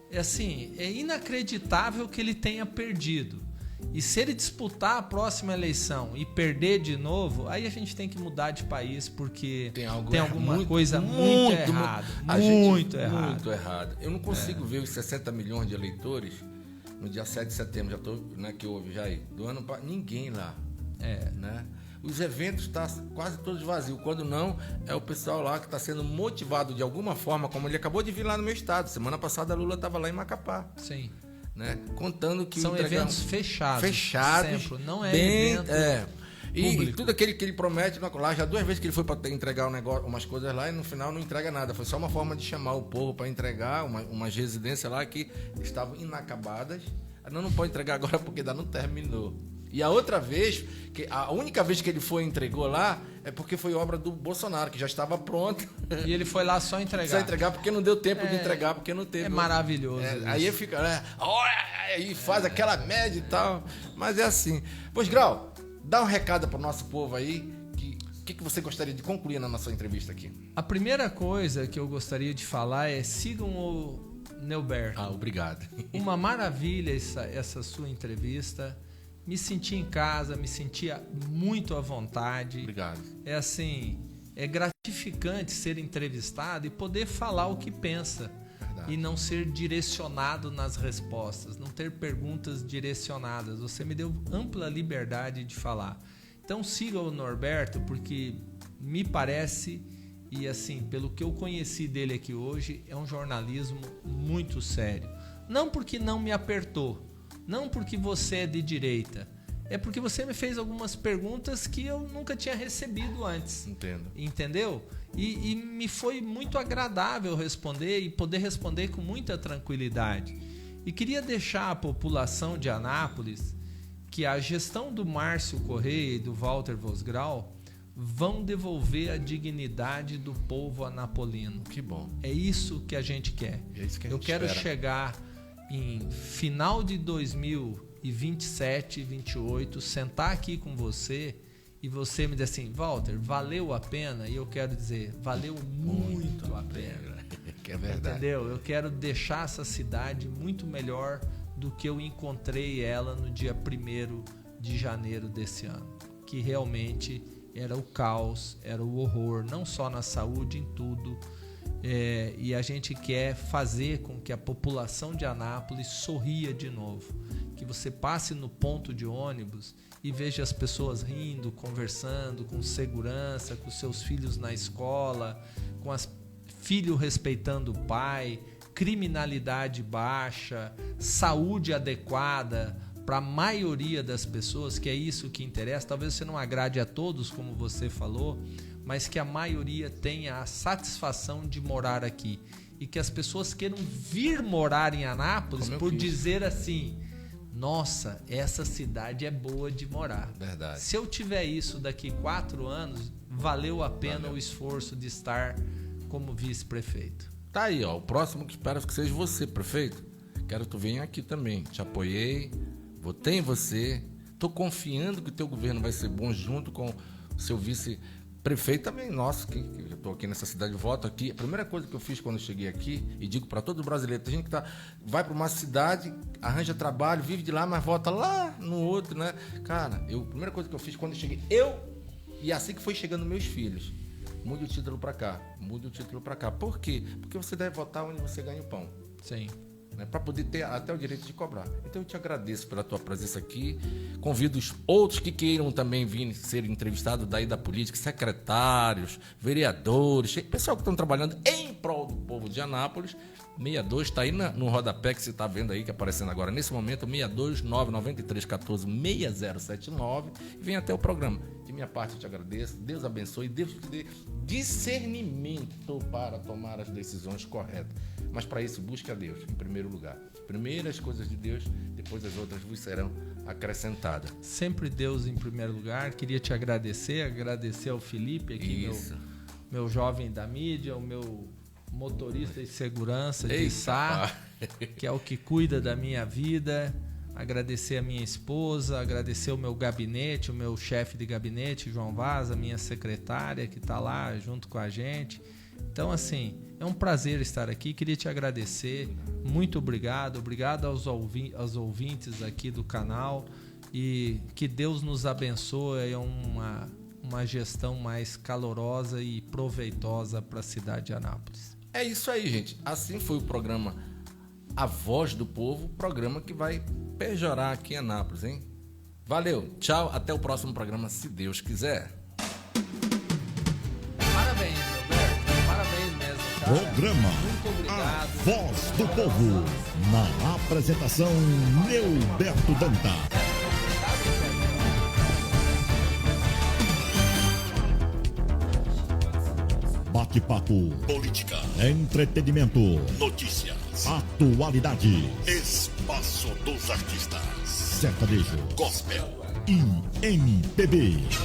é inacreditável que ele tenha perdido. E se ele disputar a próxima eleição e perder de novo, aí a gente tem que mudar de país, porque tem alguma coisa muito errada. Muito errada. Eu não consigo ver os 60 milhões de eleitores no dia 7 de setembro, já tô, né, que houve já aí, do ano para ninguém lá. Né? Os eventos estão quase todos vazios. Quando não, é o pessoal lá que está sendo motivado de alguma forma, como ele acabou de vir lá no meu estado. Semana passada a Lula estava lá em Macapá. Sim. Né? Contando que são eventos fechados sempre. Não é bem, evento e tudo aquele que ele promete lá, já 2 vezes que ele foi para entregar umas coisas lá e no final não entrega nada. Foi só uma forma de chamar o povo para entregar umas residências lá que estavam inacabadas. Não pode entregar agora porque ainda não terminou. E a outra vez, a única vez que ele foi e entregou lá, é porque foi obra do Bolsonaro, que já estava pronta. E ele foi lá só entregar. Só entregar porque não deu tempo de entregar, porque não teve. É maravilhoso. Aí fica, aí faz aquela média e tal. Mas é assim. Pois, Grau, dá um recado para o nosso povo aí. O que você gostaria de concluir na nossa entrevista aqui? A primeira coisa que eu gostaria de falar é sigam o Neuberto. Obrigado. Uma maravilha essa sua entrevista. Me senti em casa, me sentia muito à vontade. Obrigado. É assim, é gratificante ser entrevistado e poder falar o que pensa. Verdade. E não ser direcionado nas respostas, não ter perguntas direcionadas. Você me deu ampla liberdade de falar. Então siga o Norberto, porque me parece, e assim, pelo que eu conheci dele aqui hoje, é um jornalismo muito sério. Não porque não me apertou, não porque você é de direita, é porque você me fez algumas perguntas que eu nunca tinha recebido antes. Entendo. Entendeu? E me foi muito agradável responder e poder responder com muita tranquilidade. E queria deixar a população de Anápolis que a gestão do Márcio Correia e do Walter Vosgrau vão devolver a dignidade do povo anapolino. Que bom. É isso que a gente quer. É isso que a gente Eu quero espera. chegar em final de 2027, 2028, sentar aqui com você e você me dizer assim, Walter, valeu a pena? E eu quero dizer, valeu muito a pena. Que é verdade. Entendeu? Eu quero deixar essa cidade muito melhor do que eu encontrei ela no dia 1º de janeiro desse ano, que realmente era o caos, era o horror, não só na saúde, em tudo. E a gente quer fazer com que a população de Anápolis sorria de novo, que você passe no ponto de ônibus e veja as pessoas rindo, conversando, com segurança, com seus filhos na escola, com filho respeitando o pai, criminalidade baixa, saúde adequada para a maioria das pessoas, que é isso que interessa. Talvez você não agrade a todos, como você falou, mas que a maioria tenha a satisfação de morar aqui e que as pessoas queiram vir morar em Anápolis por dizer assim, nossa, essa cidade é boa de morar. Verdade. Se eu tiver isso daqui 4 anos, valeu a pena o esforço de estar como vice-prefeito. Tá aí, ó. O próximo que espero que seja você, prefeito. Quero que tu venha aqui também. Te apoiei, votei em você. Tô confiando que o teu governo vai ser bom junto com o seu vice-prefeito também. Nossa, que eu tô aqui nessa cidade, voto aqui. A primeira coisa que eu fiz quando eu cheguei aqui, e digo para todo brasileiro, tem gente que vai para uma cidade, arranja trabalho, vive de lá, mas vota lá no outro, né? Cara, a primeira coisa que eu fiz quando eu cheguei, e assim que foi chegando meus filhos, mude o título para cá, mude o título para cá. Por quê? Porque você deve votar onde você ganha o pão. Sim. Né? Para poder ter até o direito de cobrar. Então eu te agradeço pela tua presença aqui. Convido os outros que queiram também vir ser entrevistados daí da política, secretários, vereadores, pessoal que estão trabalhando em prol do povo de Anápolis. 62 está aí no rodapé que você está vendo aí, que aparecendo agora nesse momento, 62993146079, e vem até o programa. De minha parte eu te agradeço, Deus abençoe, Deus te dê discernimento para tomar as decisões corretas. Mas para isso busque a Deus em primeiro lugar. Primeiro as coisas de Deus, depois as outras vos serão acrescentadas. Sempre Deus em primeiro lugar. Queria te agradecer ao Felipe aqui, meu jovem da mídia, o meu motorista de segurança de Sá, que é o que cuida da minha vida. Agradecer a minha esposa, agradecer o meu gabinete, o meu chefe de gabinete, João Vaz, a minha secretária que está lá junto com a gente. Então, assim, é um prazer estar aqui. Queria te agradecer. Muito obrigado. Obrigado aos ouvintes aqui do canal. E que Deus nos abençoe. É uma gestão mais calorosa e proveitosa para a cidade de Anápolis. É isso aí, gente. Assim foi o programa A Voz do Povo, programa que vai pejorar aqui em Anápolis, hein? Valeu, tchau, até o próximo programa, se Deus quiser. Parabéns, Roberto. Parabéns mesmo, cara. Programa Muito obrigado. A Voz do Povo. Na apresentação, Neuberto Danta. Bate-papo, política, entretenimento, notícias, atualidade, espaço dos artistas. sertanejo, gospel e MPB.